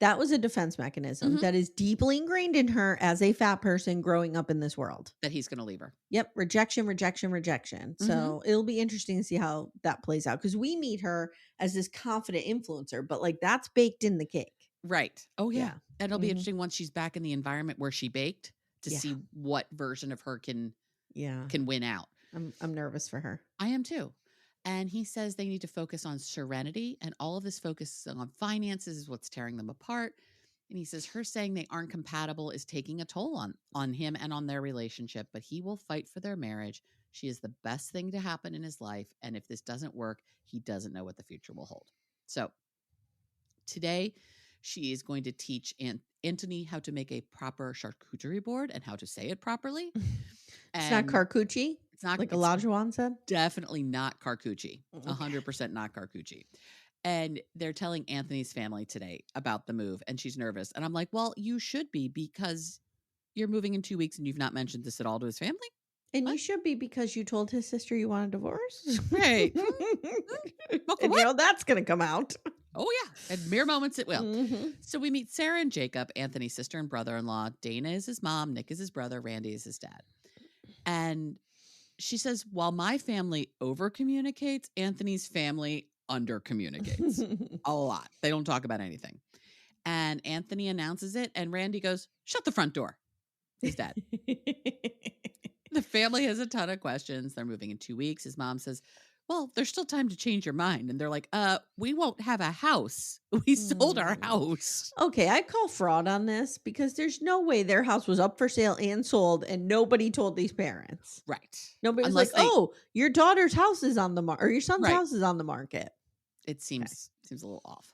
A: That was a defense mechanism that is deeply ingrained in her as a fat person growing up in this world.
B: That he's going to leave her.
A: Yep. Rejection. So it'll be interesting to see how that plays out. Because we meet her as this confident influencer, but like that's baked in the cake.
B: Right. Oh, yeah. And it'll be interesting once she's back in the environment where she baked to see what version of her can win out.
A: I'm nervous for her.
B: I am too. And he says they need to focus on serenity, and all of this focus on finances is what's tearing them apart. And he says her saying they aren't compatible is taking a toll on him and on their relationship, but he will fight for their marriage. She is the best thing to happen in his life. And if this doesn't work, he doesn't know what the future will hold. So today she is going to teach Anthony how to make a proper charcuterie board and how to say it properly.
A: It's not charcuterie.
B: not
A: like Olajuwon said.
B: Definitely not Carcucci.
A: Okay.
B: 100% not Carcucci. And they're telling Anthony's family today about the move, and she's nervous. And I'm like, well, you should be, because you're moving in 2 weeks and you've not mentioned this at all to his family.
A: And you should be, because you told his sister you want a divorce.
B: Right.
A: And you know that's going to come out.
B: Oh, yeah. In mere moments it will. So we meet Sarah and Jacob, Anthony's sister and brother-in-law. Dana is his mom. Nick is his brother. Randy is his dad. And she says, while my family over-communicates, Anthony's family under-communicates. A lot. They don't talk about anything. And Anthony announces it, and Randy goes, shut the front door. His dad. The family has a ton of questions. They're moving in 2 weeks. His mom says, well, there's still time to change your mind. And they're like, we won't have a house. We sold our house.
A: Okay, I call fraud on this, because there's no way their house was up for sale and sold and nobody told these parents.
B: Right.
A: Nobody was oh, your daughter's house is on the market, or your son's house is on the market.
B: It seems a little off.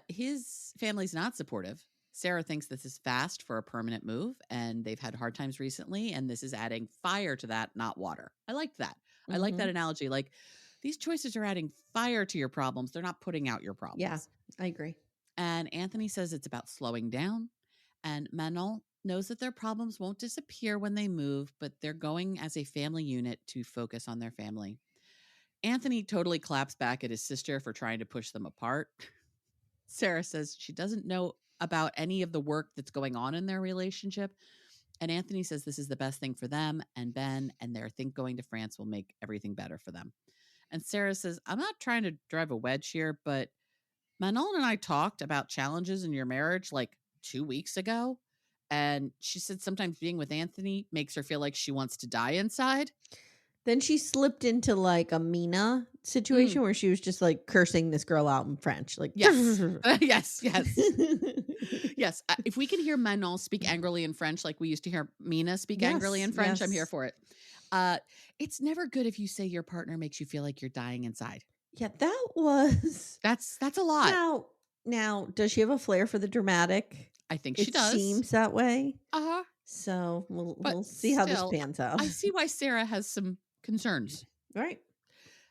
B: His family's not supportive. Sarah thinks this is fast for a permanent move, and they've had hard times recently, and this is adding fire to that, not water. I liked that. I like that analogy. Like, these choices are adding fire to your problems. They're not putting out your problems.
A: Yeah, I agree.
B: And Anthony says it's about slowing down. And Manon knows that their problems won't disappear when they move, but they're going as a family unit to focus on their family. Anthony totally claps back at his sister for trying to push them apart. Sarah says she doesn't know about any of the work that's going on in their relationship. And Anthony says this is the best thing for them and Ben, and they think going to France will make everything better for them. And Sarah says, I'm not trying to drive a wedge here, but Manon and I talked about challenges in your marriage like 2 weeks ago. And she said sometimes being with Anthony makes her feel like she wants to die inside.
A: Then she slipped into like a Mina situation where she was just like cursing this girl out in French. Like,
B: yes, yes. Yes. If we can hear Manon speak angrily in French, like we used to hear Mina speak angrily in French, I'm here for it. It's never good if you say your partner makes you feel like you're dying inside.
A: Yeah, that was.
B: That's a lot.
A: Now, does she have a flair for the dramatic?
B: I think she does.
A: It seems that way.
B: Uh-huh.
A: So we'll see how this pans out.
B: I see why Sarah has some concerns.
A: Right.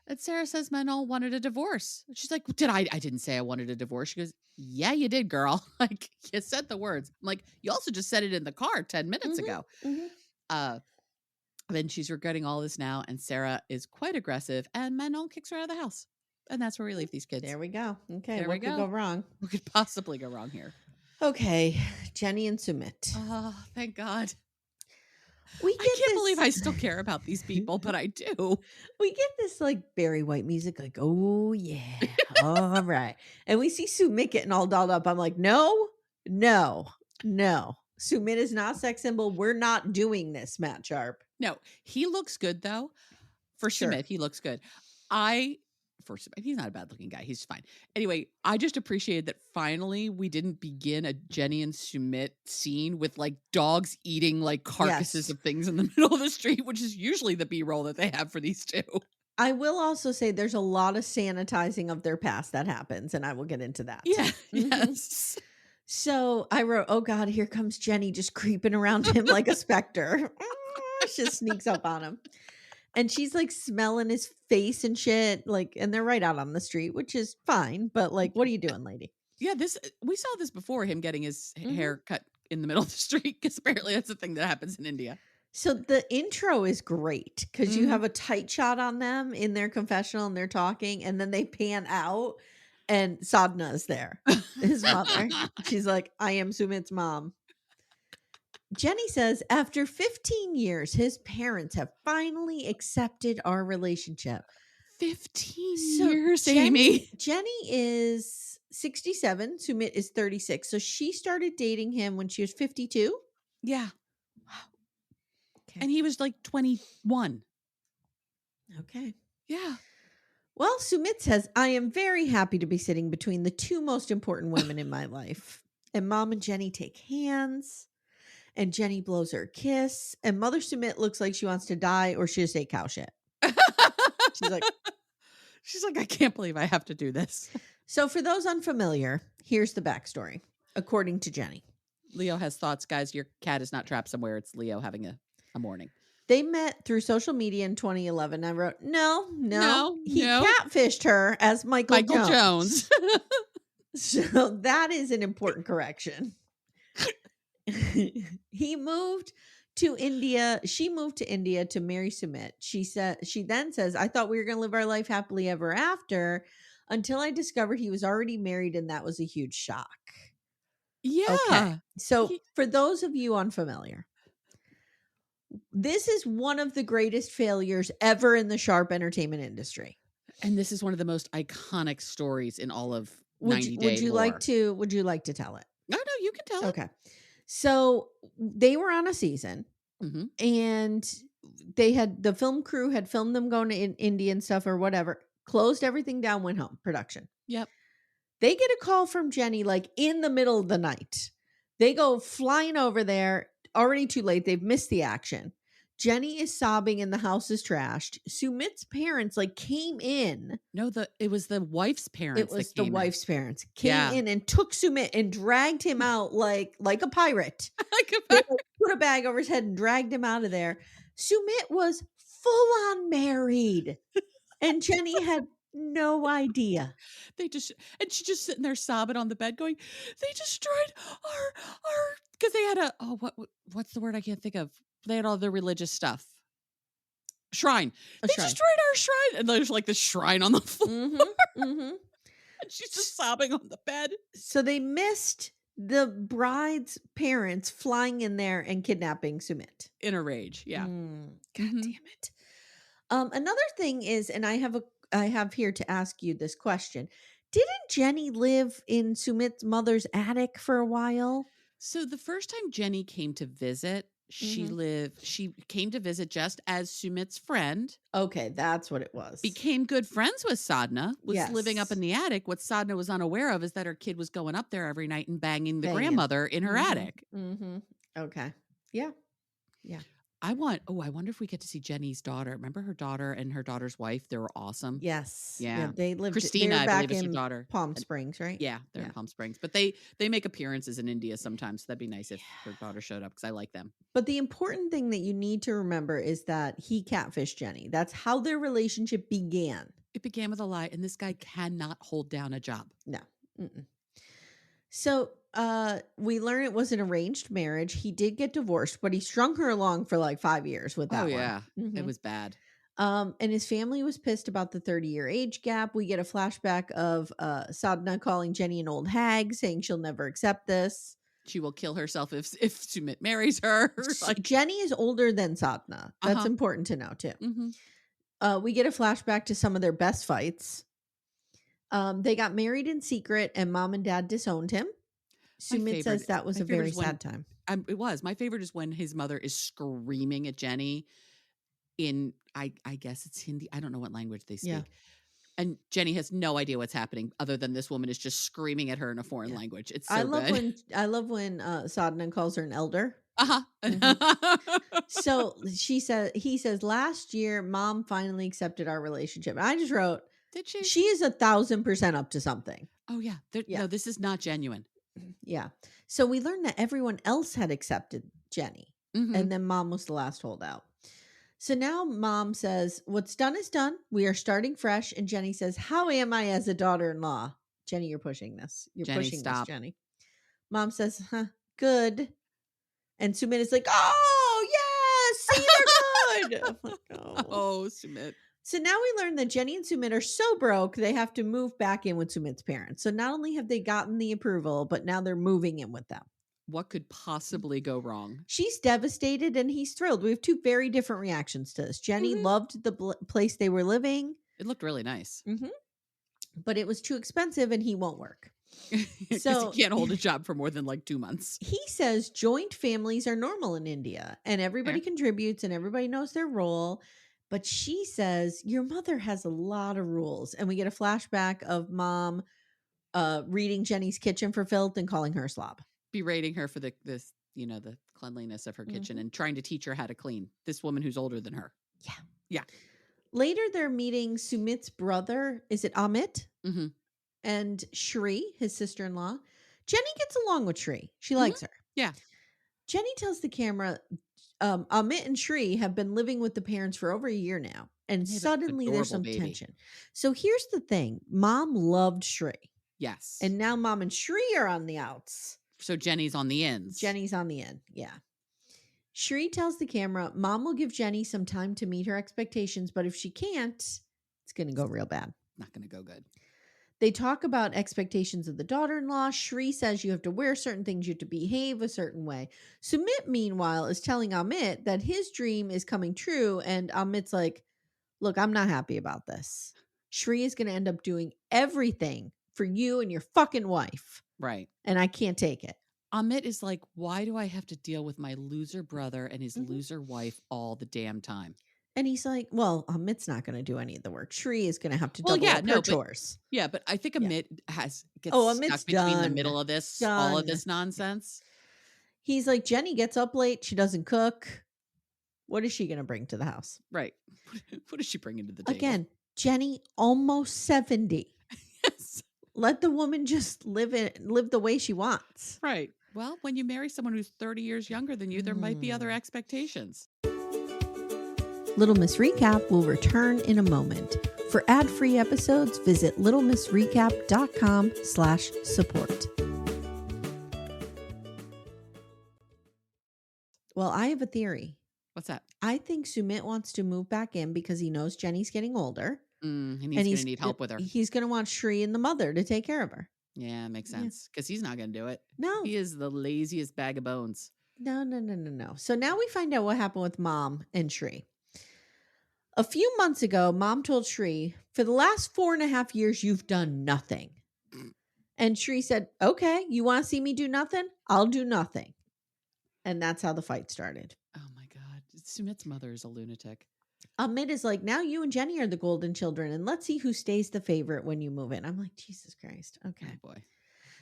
B: And Sarah says Manon wanted a divorce. She's like, I didn't say I wanted a divorce. She goes, yeah, you did, girl. Like, you said the words. I'm like, you also just said it in the car 10 minutes ago. Then she's regretting all this now, and Sarah is quite aggressive, and Manon kicks her out of the house. And that's where we leave these kids.
A: There we go. Okay,
B: there
A: what could go wrong?
B: What could possibly go wrong here?
A: Okay, Johny and Sumit.
B: Oh, thank God.
A: I
B: can't believe I still care about these people, but I do.
A: We get this like Barry White music, like, oh yeah, all right. And we see Sumit getting all dolled up. I'm like, no. Sumit is not a sex symbol. We're not doing this, Matt Sharp.
B: No, he looks good though. For Sumit, he looks good. For Sumit, he's not a bad looking guy. He's fine. Anyway, I just appreciated that finally we didn't begin a Johny and Sumit scene with like dogs eating like carcasses of things in the middle of the street, which is usually the B-roll that they have for these two.
A: I will also say there's a lot of sanitizing of their past that happens, and I will get into that.
B: Yeah. Yes.
A: So I wrote, oh God, here comes Johny just creeping around him like a specter. She just sneaks up on him. And she's like smelling his face and shit. Like, and they're right out on the street, which is fine. But like, what are you doing, lady?
B: Yeah, we saw this before, him getting his hair cut in the middle of the street, because apparently that's a thing that happens in India.
A: So the intro is great because you have a tight shot on them in their confessional and they're talking, and then they pan out and Sadhna is there, his mother. She's like, I am Sumit's mom. Johny says, after 15 years, his parents have finally accepted our relationship.
B: 15 years, Amy.
A: Johny is 67. Sumit is 36. So she started dating him when she was 52?
B: Yeah.
A: Wow. Okay.
B: And he was like 21.
A: Okay.
B: Yeah.
A: Well, Sumit says, I am very happy to be sitting between the two most important women in my life. And Mom and Johny take hands. And Johny blows her a kiss. And Mother Sumit looks like she wants to die, or she just ate cow shit. She's like,
B: I can't believe I have to do this.
A: So for those unfamiliar, here's the backstory, according to Johny.
B: Leo has thoughts, guys. Your cat is not trapped somewhere. It's Leo having a morning.
A: They met through social media in 2011. I wrote, no. He catfished her as Michael Jones. So that is an important correction. He moved to India. She moved to India to marry Sumit. She then says, I thought we were going to live our life happily ever after until I discovered he was already married, and that was a huge shock.
B: Yeah.
A: Okay. So for those of you unfamiliar, this is one of the greatest failures ever in the sharp entertainment industry.
B: And this is one of the most iconic stories in all of 90 Day
A: Would you like to tell it?
B: No, you can tell it.
A: Okay. So they were on a season, and the film crew had filmed them going to India and stuff or whatever, closed everything down, went home, production.
B: Yep.
A: They get a call from Johny like in the middle of the night. They go flying over there, already too late. They've missed the action. Johny is sobbing and the house is trashed. Sumit's parents came in.
B: No, it was the wife's parents.
A: It was the wife's parents came in and took Sumit and dragged him out like a pirate. They put a bag over his head and dragged him out of there. Sumit was full on married, and Johny had no idea.
B: She's just sitting there sobbing on the bed, going, "They destroyed our because they had what's the word I can't think of? They had all the religious stuff. Shrine. They destroyed our shrine. And there's like this shrine on the floor. And she's just sobbing on the bed.
A: So they missed the bride's parents flying in there and kidnapping Sumit.
B: In a rage. Yeah.
A: God damn it. Another thing is, and I have here to ask you this question. Didn't Johny live in Sumit's mother's attic for a while?
B: So the first time Johny came to visit, she came to visit just as Sumit's friend.
A: Okay, that's what it was.
B: Became good friends with Sadhna, was living up in the attic. What Sadhna was unaware of is that her kid was going up there every night and banging the grandmother in her attic.
A: Okay. Yeah.
B: I wonder if we get to see Jenny's daughter. Remember her daughter and her daughter's wife? They were awesome.
A: Yes.
B: Yeah.
A: They lived
B: Christina, I believe, is her daughter.
A: Palm Springs, right?
B: Yeah, they're in Palm Springs. But they make appearances in India sometimes. So that'd be nice if her daughter showed up because I like them.
A: But the important thing that you need to remember is that he catfished Johny. That's how their relationship began.
B: It began with a lie, and this guy cannot hold down a job.
A: No. So we learn it was an arranged marriage. He did get divorced, but he strung her along for like 5 years with that one.
B: Oh, yeah. It was bad.
A: And his family was pissed about the 30-year age gap. We get a flashback of Sadhna calling Johny an old hag, saying she'll never accept this.
B: She will kill herself if Sumit marries her.
A: Johny is older than Sadhna. That's important to know, too. We get a flashback to some of their best fights. They got married in secret, and mom and dad disowned him. Sumit says that was a very sad time.
B: It was. My favorite is when his mother is screaming at Johny in, I guess it's Hindi. I don't know what language they speak. Yeah. And Johny has no idea what's happening other than this woman is just screaming at her in a foreign language. It's so good.
A: I love when Sadhna calls her an elder. So he says, last year, mom finally accepted our relationship. And I just wrote,
B: did she?
A: She is 1,000% up to something.
B: Oh, yeah. No, this is not genuine.
A: Yeah. So we learned that everyone else had accepted Johny. And then mom was the last holdout. So now mom says, what's done is done. We are starting fresh. And Johny says, how am I as a daughter-in-law? Johny, you're pushing this. You're pushing this, Johny. Mom says, good. And Sumit is like, oh, yes. See, they're good. I'm like,
B: oh, Sumit.
A: So now we learn that Johny and Sumit are so broke, they have to move back in with Sumit's parents. So not only have they gotten the approval, but now they're moving in with them.
B: What could possibly go wrong?
A: She's devastated and he's thrilled. We have two very different reactions to this. Johny loved the place they were living.
B: It looked really nice.
A: But it was too expensive and he won't work.
B: So he can't hold a job for more than like 2 months.
A: He says joint families are normal in India and everybody contributes and everybody knows their role. But she says, your mother has a lot of rules. And we get a flashback of mom reading Jenny's kitchen for filth and calling her a slob.
B: Berating her for the cleanliness of her kitchen and trying to teach her how to clean. This woman who's older than her. Yeah.
A: Later, they're meeting Sumit's brother. Is it Amit? And Shri, his sister-in-law. Jenny gets along with Shri. She likes her.
B: Yeah.
A: Jenny tells the camera, Amit and Shri have been living with the parents for over a year now. And suddenly there's some tension. So here's the thing. Mom loved Shri.
B: Yes.
A: And now Mom and Shri are on the outs.
B: So Jenny's on the ends.
A: Jenny's on the end. Yeah. Shri tells the camera, Mom will give Jenny some time to meet her expectations, but if she can't, it's going to go real bad.
B: Not going to go good.
A: They talk about expectations of the daughter-in-law. Shri says you have to wear certain things, you have to behave a certain way. Sumit, meanwhile, is telling Amit that his dream is coming true, and Amit's like, look, I'm not happy about this. Shri is going to end up doing everything for you and your fucking wife.
B: Right.
A: And I can't take it.
B: Amit is like, why do I have to deal with my loser brother and his loser wife all the damn time?
A: And he's like, well, Amit's not going to do any of the work. Shri is going to have to double up her chores.
B: Yeah, but I think Amit gets
A: Amit's
B: stuck between
A: done.
B: the middle of this, all of this nonsense.
A: He's like, Jenny gets up late. She doesn't cook. What is she going to bring to the house?
B: Right. What is she bringing to the table?
A: Again, Jenny, almost 70.
B: Yes.
A: Let the woman just live the way she wants.
B: Right. Well, when you marry someone who's 30 years younger than you, there might be other expectations.
A: Little Miss Recap will return in a moment. For ad-free episodes, visit littlemissrecap.com/support. Well, I have a theory.
B: What's that?
A: I think Sumit wants to move back in because he knows Jenny's getting older.
B: And he's going to need help with her.
A: He's going to want Shri and the mother to take care of her.
B: Yeah, makes sense. Because he's not going to do it.
A: No.
B: He is the laziest bag of bones.
A: No. So now we find out what happened with Mom and Shri. A few months ago, Mom told Shri, for the last 4.5 years, you've done nothing. And Shri said, okay, you want to see me do nothing? I'll do nothing. And that's how the fight started.
B: Oh my God. Sumit's mother is a lunatic.
A: Amit is like, now you and Jenny are the golden children, and let's see who stays the favorite when you move in. I'm like, Jesus Christ. Okay.
B: Oh boy.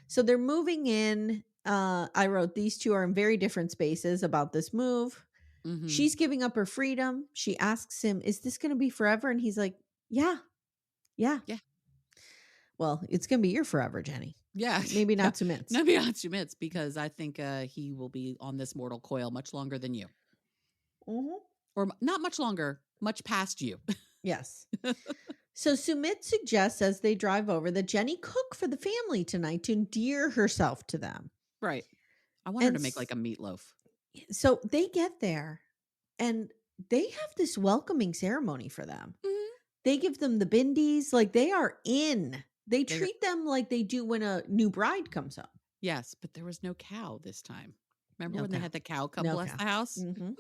A: So they're moving in. I wrote, these two are in very different spaces about this move. Mm-hmm. She's giving up her freedom. She asks him, is this going to be forever? And he's like, yeah. Well, it's going to be your forever, Jenny.
B: Yeah.
A: Maybe not Sumit's.
B: Maybe not Sumit's, because I think he will be on this mortal coil much longer than you.
A: Mm-hmm.
B: Or not much longer, much past you.
A: Yes. So Sumit suggests as they drive over that Jenny cook for the family tonight to endear herself to them.
B: Right. I want her to make like a meatloaf.
A: So they get there and they have this welcoming ceremony for them. Mm-hmm. They give them the bindies, like they are in. They treat them like they do when a new bride comes home.
B: Yes, but there was no cow this time. Remember when they had the cow come bless the house?
A: Mm-hmm.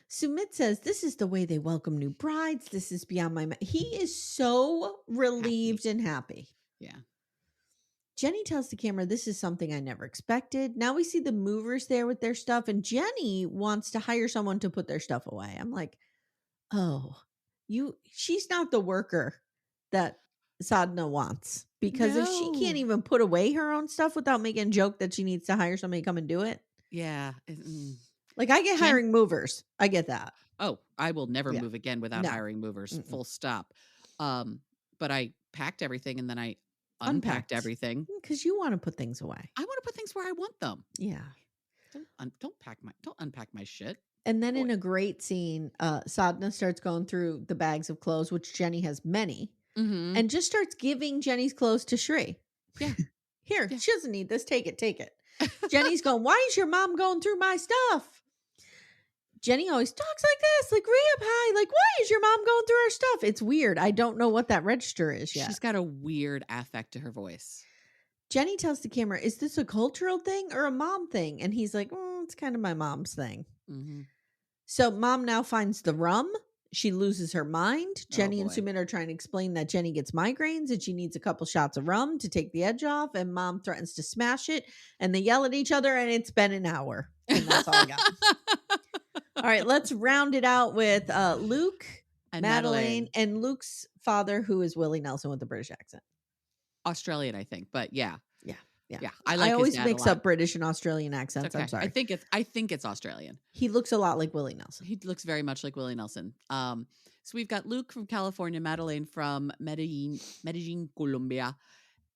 A: Sumit says, this is the way they welcome new brides. This is beyond my... He is so relieved and happy.
B: Yeah.
A: Jenny tells the camera, this is something I never expected. Now we see the movers there with their stuff, and Jenny wants to hire someone to put their stuff away. I'm like, oh, she's not the worker that Sadhna wants. Because if she can't even put away her own stuff without making a joke that she needs to hire somebody to come and do it.
B: Yeah.
A: Like, I get hiring movers. I get that.
B: Oh, I will never move again without hiring movers. Mm-mm. Full stop. But I packed everything and then I unpacked everything.
A: Because you want to put things away.
B: I want to put things where I want them.
A: Yeah.
B: Don't unpack my shit.
A: And then in a great scene, Sadhna starts going through the bags of clothes, which Jenny has many, and just starts giving Jenny's clothes to Shri.
B: Yeah.
A: Here, she doesn't need this. Take it. Jenny's going, why is your mom going through my stuff? Jenny always talks like this, like way up high. Like, why is your mom going through her stuff? It's weird. I don't know what that register is yet.
B: She's got a weird affect to her voice.
A: Jenny tells the camera, is this a cultural thing or a mom thing? And he's like, it's kind of my mom's thing. Mm-hmm. So mom now finds the rum. She loses her mind. Jenny and Sumit are trying to explain that Jenny gets migraines and she needs a couple shots of rum to take the edge off. And mom threatens to smash it. And they yell at each other and it's been an hour. And that's all I got. All right, let's round it out with Luke, and Madeleine, and Luke's father, who is Willie Nelson with the British accent.
B: Australian, I think, but yeah.
A: I always mix up British and Australian accents.
B: Okay.
A: I'm sorry.
B: I think it's Australian.
A: He looks a lot like Willie Nelson.
B: He looks very much like Willie Nelson. So we've got Luke from California, Madeleine from Medellin, Colombia,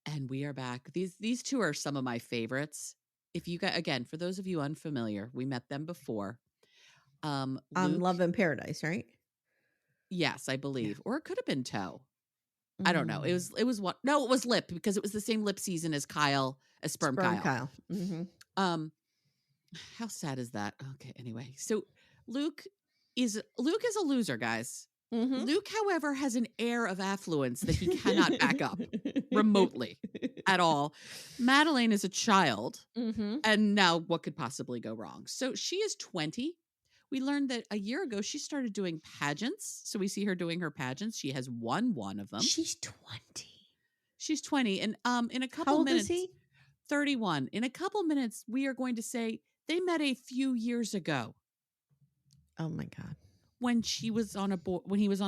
B: and we are back. These two are some of my favorites. If you guys, again, for those of you unfamiliar, we met them before.
A: On
B: Luke,
A: Love in Paradise, right?
B: yes, I believe, or it could have been Toe. I don't know. It was what? No, it was Lip, because it was the same Lip season as Sperm Kyle.
A: Mm-hmm.
B: How sad is that? Okay, anyway, so Luke is a loser, guys.
A: Mm-hmm.
B: Luke, however, has an air of affluence that he cannot back up remotely at all. Madelein is a child, and now what could possibly go wrong? So she is 20. We learned that a year ago she started doing pageants. So we see her doing her pageants. She has won one of them.
A: She's 20.
B: She's 20. And in a couple
A: How old
B: minutes,
A: is he?
B: 31. In a couple minutes, we are going to say they met a few years ago.
A: Oh my God.
B: When he was on a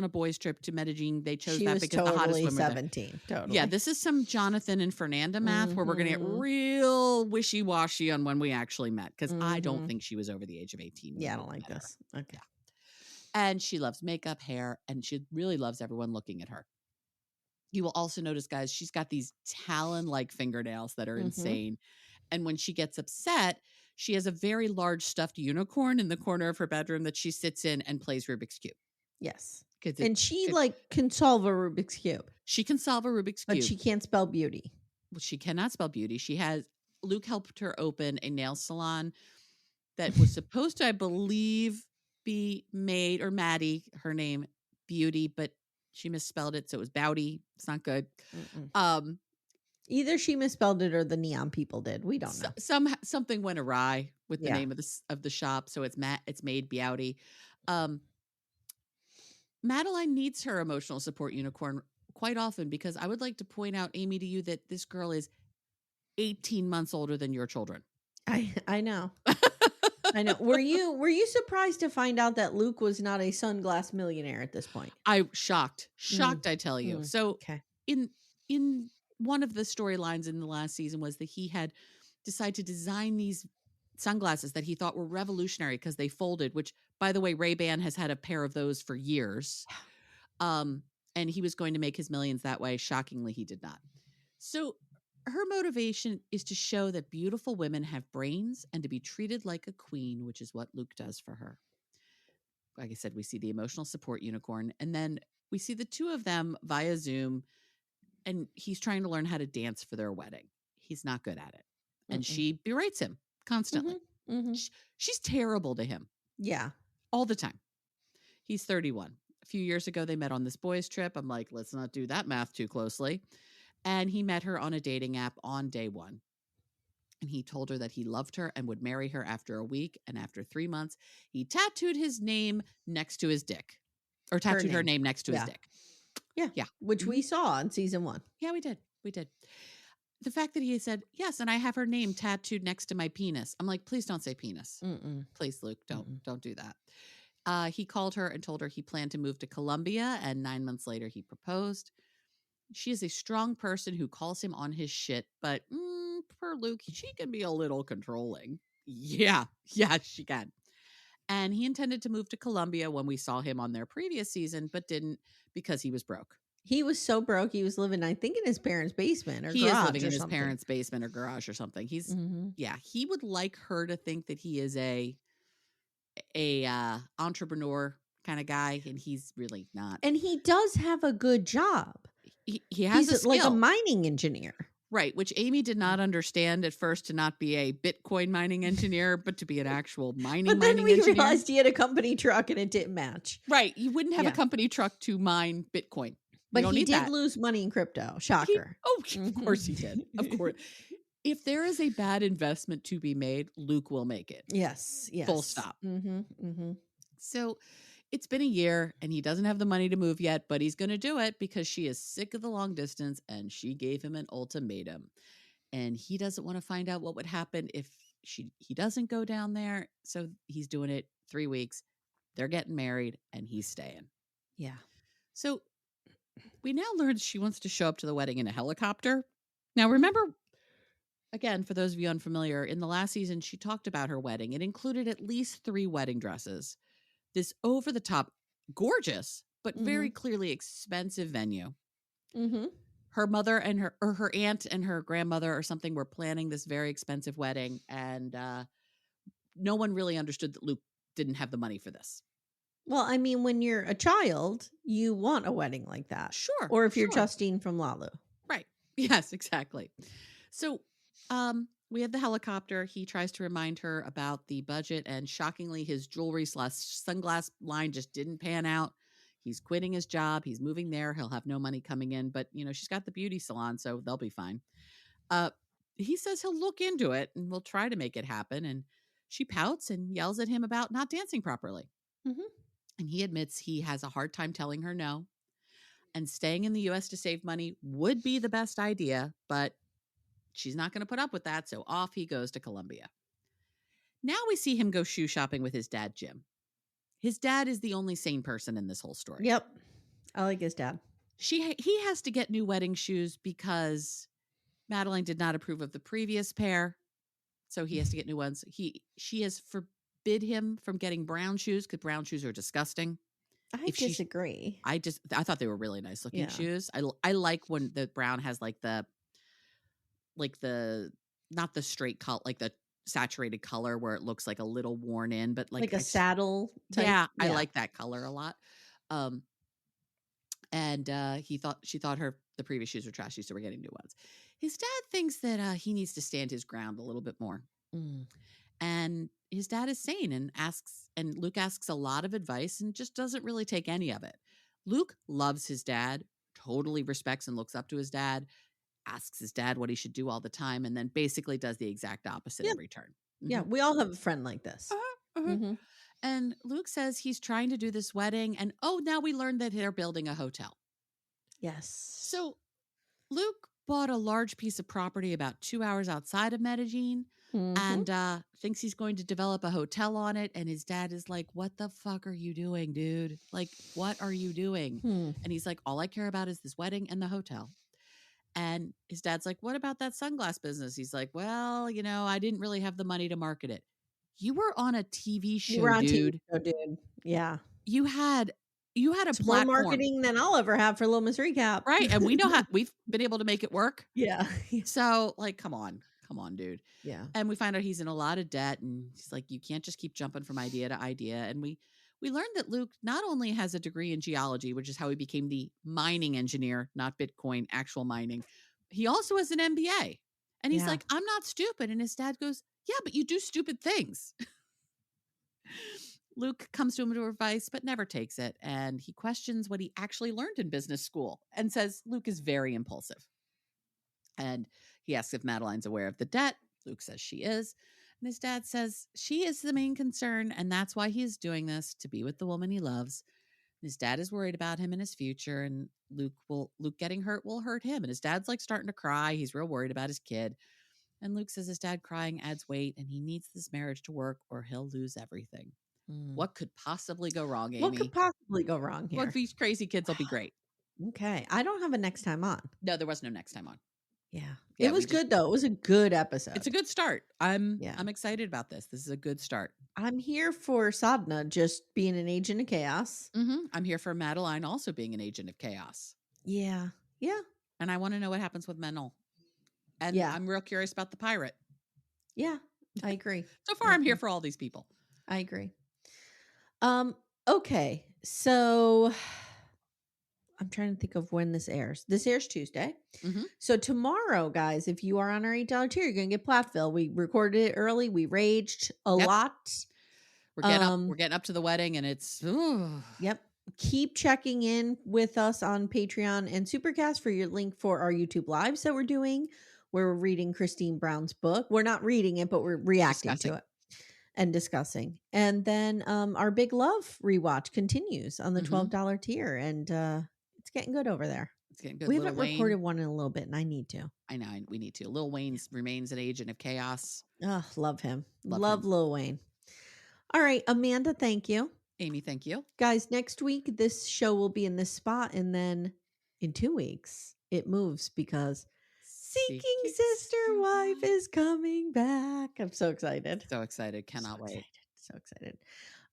B: boys' trip to Medellin, they chose that because
A: totally
B: the hottest women
A: 17.
B: There.
A: Totally.
B: Yeah, this is some Jonathan and Fernanda math where we're going to get real wishy-washy on when we actually met, because I don't think she was over the age of 18.
A: Yeah, I don't like this. Okay.
B: Yeah. And she loves makeup, hair, and she really loves everyone looking at her. You will also notice, guys, she's got these talon-like fingernails that are insane. And when she gets upset, she has a very large stuffed unicorn in the corner of her bedroom that she sits in and plays Rubik's Cube.
A: Yes. And she can solve a Rubik's Cube.
B: She can solve a Rubik's Cube.
A: But she can't spell beauty.
B: Well, she cannot spell beauty. Luke helped her open a nail salon that was supposed to, I believe, be made, or Maddie, her name, Beauty, but she misspelled it. So it was Bowdy. It's not good.
A: Either she misspelled it or the neon people did. We don't know.
B: Something went awry with the name of the shop, so it's made Beauty. Madelein needs her emotional support unicorn quite often, because I would like to point out, Amy, to you that this girl is 18 months older than your children.
A: I know. I know. Were you surprised to find out that Luke was not a sunglass millionaire at this point?
B: I shocked, I tell you. So in one of the storylines in the last season was that he had decided to design these sunglasses that he thought were revolutionary because they folded, which, by the way, Ray-Ban has had a pair of those for years. And he was going to make his millions that way. Shockingly, he did not. So her motivation is to show that beautiful women have brains and to be treated like a queen, which is what Luke does for her. Like I said, we see the emotional support unicorn, and then we see the two of them via Zoom, and he's trying to learn how to dance for their wedding. He's not good at it. And she berates him constantly. She's terrible to him.
A: Yeah.
B: All the time. He's 31. A few years ago, they met on this boys' trip. I'm like, let's not do that math too closely. And he met her on a dating app on day one. And he told her that he loved her and would marry her after a week. And after 3 months, he tattooed his name next to his dick. Or tattooed her name next to his dick.
A: Yeah. Yeah. Which we saw in season 1.
B: Yeah, we did. The fact that he said, yes, and I have her name tattooed next to my penis. I'm like, please don't say penis. Please, Luke, don't do that. He called her and told her he planned to move to Colombia, and 9 months later he proposed. She is a strong person who calls him on his shit, but per Luke, she can be a little controlling. Yeah, she can. And he intended to move to Colombia when we saw him on their previous season, but didn't, because he was broke.
A: He was so broke, he was living, I think, in his parents' basement or garage.
B: He is living in his parents' basement or garage or something. He's, he would like her to think that he is a entrepreneur kind of guy, and he's really not.
A: And he does have a good job.
B: He has a skill.
A: Like a mining engineer.
B: Right, which Amy did not understand at first, to not be a Bitcoin mining engineer, but to be an actual mining engineer. But then we
A: realized he had a company truck and it didn't match.
B: Right, you wouldn't have a company truck to mine Bitcoin.
A: But he did lose money in crypto. Shocker.
B: Of course he did. Of course. If there is a bad investment to be made, Luke will make it.
A: Yes.
B: Full stop. So it's been a year and he doesn't have the money to move yet, but he's going to do it because she is sick of the long distance and she gave him an ultimatum. And he doesn't want to find out what would happen if he doesn't go down there. So he's doing it 3 weeks. They're getting married and he's staying.
A: Yeah.
B: So we now learned she wants to show up to the wedding in a helicopter. Now, remember, again, for those of you unfamiliar, in the last season, she talked about her wedding. It included at least 3 wedding dresses. This over-the-top, gorgeous, but very clearly expensive venue. Her mother and her aunt and her grandmother or something were planning this very expensive wedding, and no one really understood that Luke didn't have the money for this.
A: Well, I mean, when you're a child, you want a wedding like that.
B: Sure.
A: Or if you're Justine from Lalu.
B: Right. Yes, exactly. So we have the helicopter. He tries to remind her about the budget, and shockingly, his jewelry/sunglass line just didn't pan out. He's quitting his job. He's moving there. He'll have no money coming in, but she's got the beauty salon, so they'll be fine. He says he'll look into it and we'll try to make it happen. And she pouts and yells at him about not dancing properly.
A: Mm-hmm.
B: And he admits he has a hard time telling her no. And staying in the U.S. to save money would be the best idea, but she's not going to put up with that. So off he goes to Colombia. Now we see him go shoe shopping with his dad, Jim. His dad is the only sane person in this whole story.
A: Yep. I like his dad.
B: He has to get new wedding shoes because Madeleine did not approve of the previous pair. So he has to get new ones. She has forbid him from getting brown shoes because brown shoes are disgusting.
A: I disagree.
B: I thought they were really nice looking shoes. I like when the brown has like the not the straight color, like the saturated color where it looks like a little worn in, but like
A: a saddle type.
B: Yeah, I like that color a lot. And she thought the previous shoes were trashy, so we're getting new ones. His dad thinks that he needs to stand his ground a little bit more. And his dad is sane and Luke asks a lot of advice and just doesn't really take any of it. Luke loves his dad, totally respects and looks up to his dad, asks his dad what he should do all the time, and then basically does the exact opposite in return.
A: Mm-hmm. Yeah, we all have a friend like this.
B: Mm-hmm. And Luke says he's trying to do this wedding, and now we learned that they're building a hotel.
A: Yes.
B: So Luke bought a large piece of property about 2 hours outside of Medellin, and thinks he's going to develop a hotel on it. And his dad is like, "What the fuck are you doing, dude? Like, what are you doing?" And he's like, "All I care about is this wedding and the hotel." And his dad's like, "What about that sunglass business?" He's like, "Well, I didn't really have the money to market it." You were on a TV show, dude.
A: Yeah.
B: You had a
A: it's
B: platform.
A: More marketing than I'll ever have for Little Miss Recap.
B: Right. And we know how we've been able to make it work.
A: Yeah.
B: So come on, dude.
A: Yeah.
B: And we find out he's in a lot of debt, and he's like, you can't just keep jumping from idea to idea. And we learned that Luke not only has a degree in geology, which is how he became the mining engineer, not Bitcoin, actual mining. He also has an MBA. And he's like, "I'm not stupid." And his dad goes, "Yeah, but you do stupid things." Luke comes to him for advice, but never takes it. And he questions what he actually learned in business school and says Luke is very impulsive. And he asks if Madeleine's aware of the debt. Luke says she is. And his dad says she is the main concern, and that's why he is doing this, to be with the woman he loves. His dad is worried about him and his future, and Luke getting hurt will hurt him. And his dad's like starting to cry. He's real worried about his kid. And Luke says his dad crying adds weight, and he needs this marriage to work or he'll lose everything. What could possibly go wrong, Amy?
A: What could possibly go wrong here?
B: Look, these crazy kids will be great.
A: Okay. I don't have a next time on.
B: No, there was no next time on.
A: Yeah. It was good though. It was a good episode.
B: It's a good start. I'm excited about this. This is a good start.
A: I'm here for Sadhna just being an agent of chaos.
B: I'm here for Madeleine also being an agent of chaos.
A: Yeah. Yeah.
B: And I want to know what happens with Manon. And I'm real curious about the pirate.
A: Yeah, I agree.
B: So far, I'm here for all these people.
A: I agree. Okay. So I'm trying to think of when this airs. This airs Tuesday. So tomorrow, guys, if you are on our $8 tier, you're going to get Platteville. We recorded it early. We raged a lot.
B: We're getting up to the wedding, and it's
A: Yep. Keep checking in with us on Patreon and Supercast for your link for our YouTube lives that we're doing, where we're reading Christine Brown's book. We're not reading it, but we're reacting to it and discussing. And then our Big Love rewatch continues on the $12 tier, and it's getting good over there.
B: It's getting good.
A: We haven't recorded one in a little bit, and I need to.
B: I know we need to. Lil Wayne remains an agent of chaos.
A: Oh, love him. Love Lil Wayne. All right, Amanda, thank you.
B: Amy, thank you.
A: Guys, next week, this show will be in this spot. And then in 2 weeks, it moves because Seeking Sister Wife is coming back. I'm so excited.
B: So excited. Cannot wait.
A: So excited.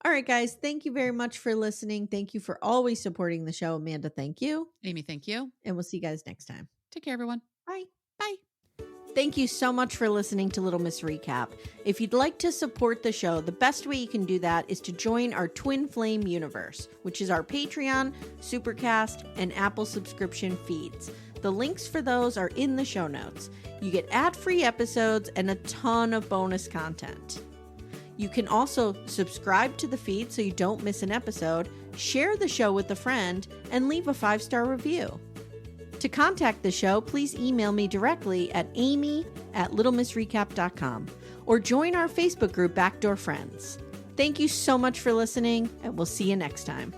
A: All right, guys. Thank you very much for listening. Thank you for always supporting the show. Amanda, thank you.
B: Amy, thank you.
A: And we'll see you guys next time.
B: Take care, everyone.
A: Bye.
B: Bye.
A: Thank you so much for listening to Little Miss Recap. If you'd like to support the show, the best way you can do that is to join our Twin Flame universe, which is our Patreon, Supercast, and Apple subscription feeds. The links for those are in the show notes. You get ad-free episodes and a ton of bonus content. You can also subscribe to the feed so you don't miss an episode, share the show with a friend, and leave a 5-star review. To contact the show, please email me directly at amy@littlemissrecap.com or join our Facebook group Backdoor Friends. Thank you so much for listening, and we'll see you next time.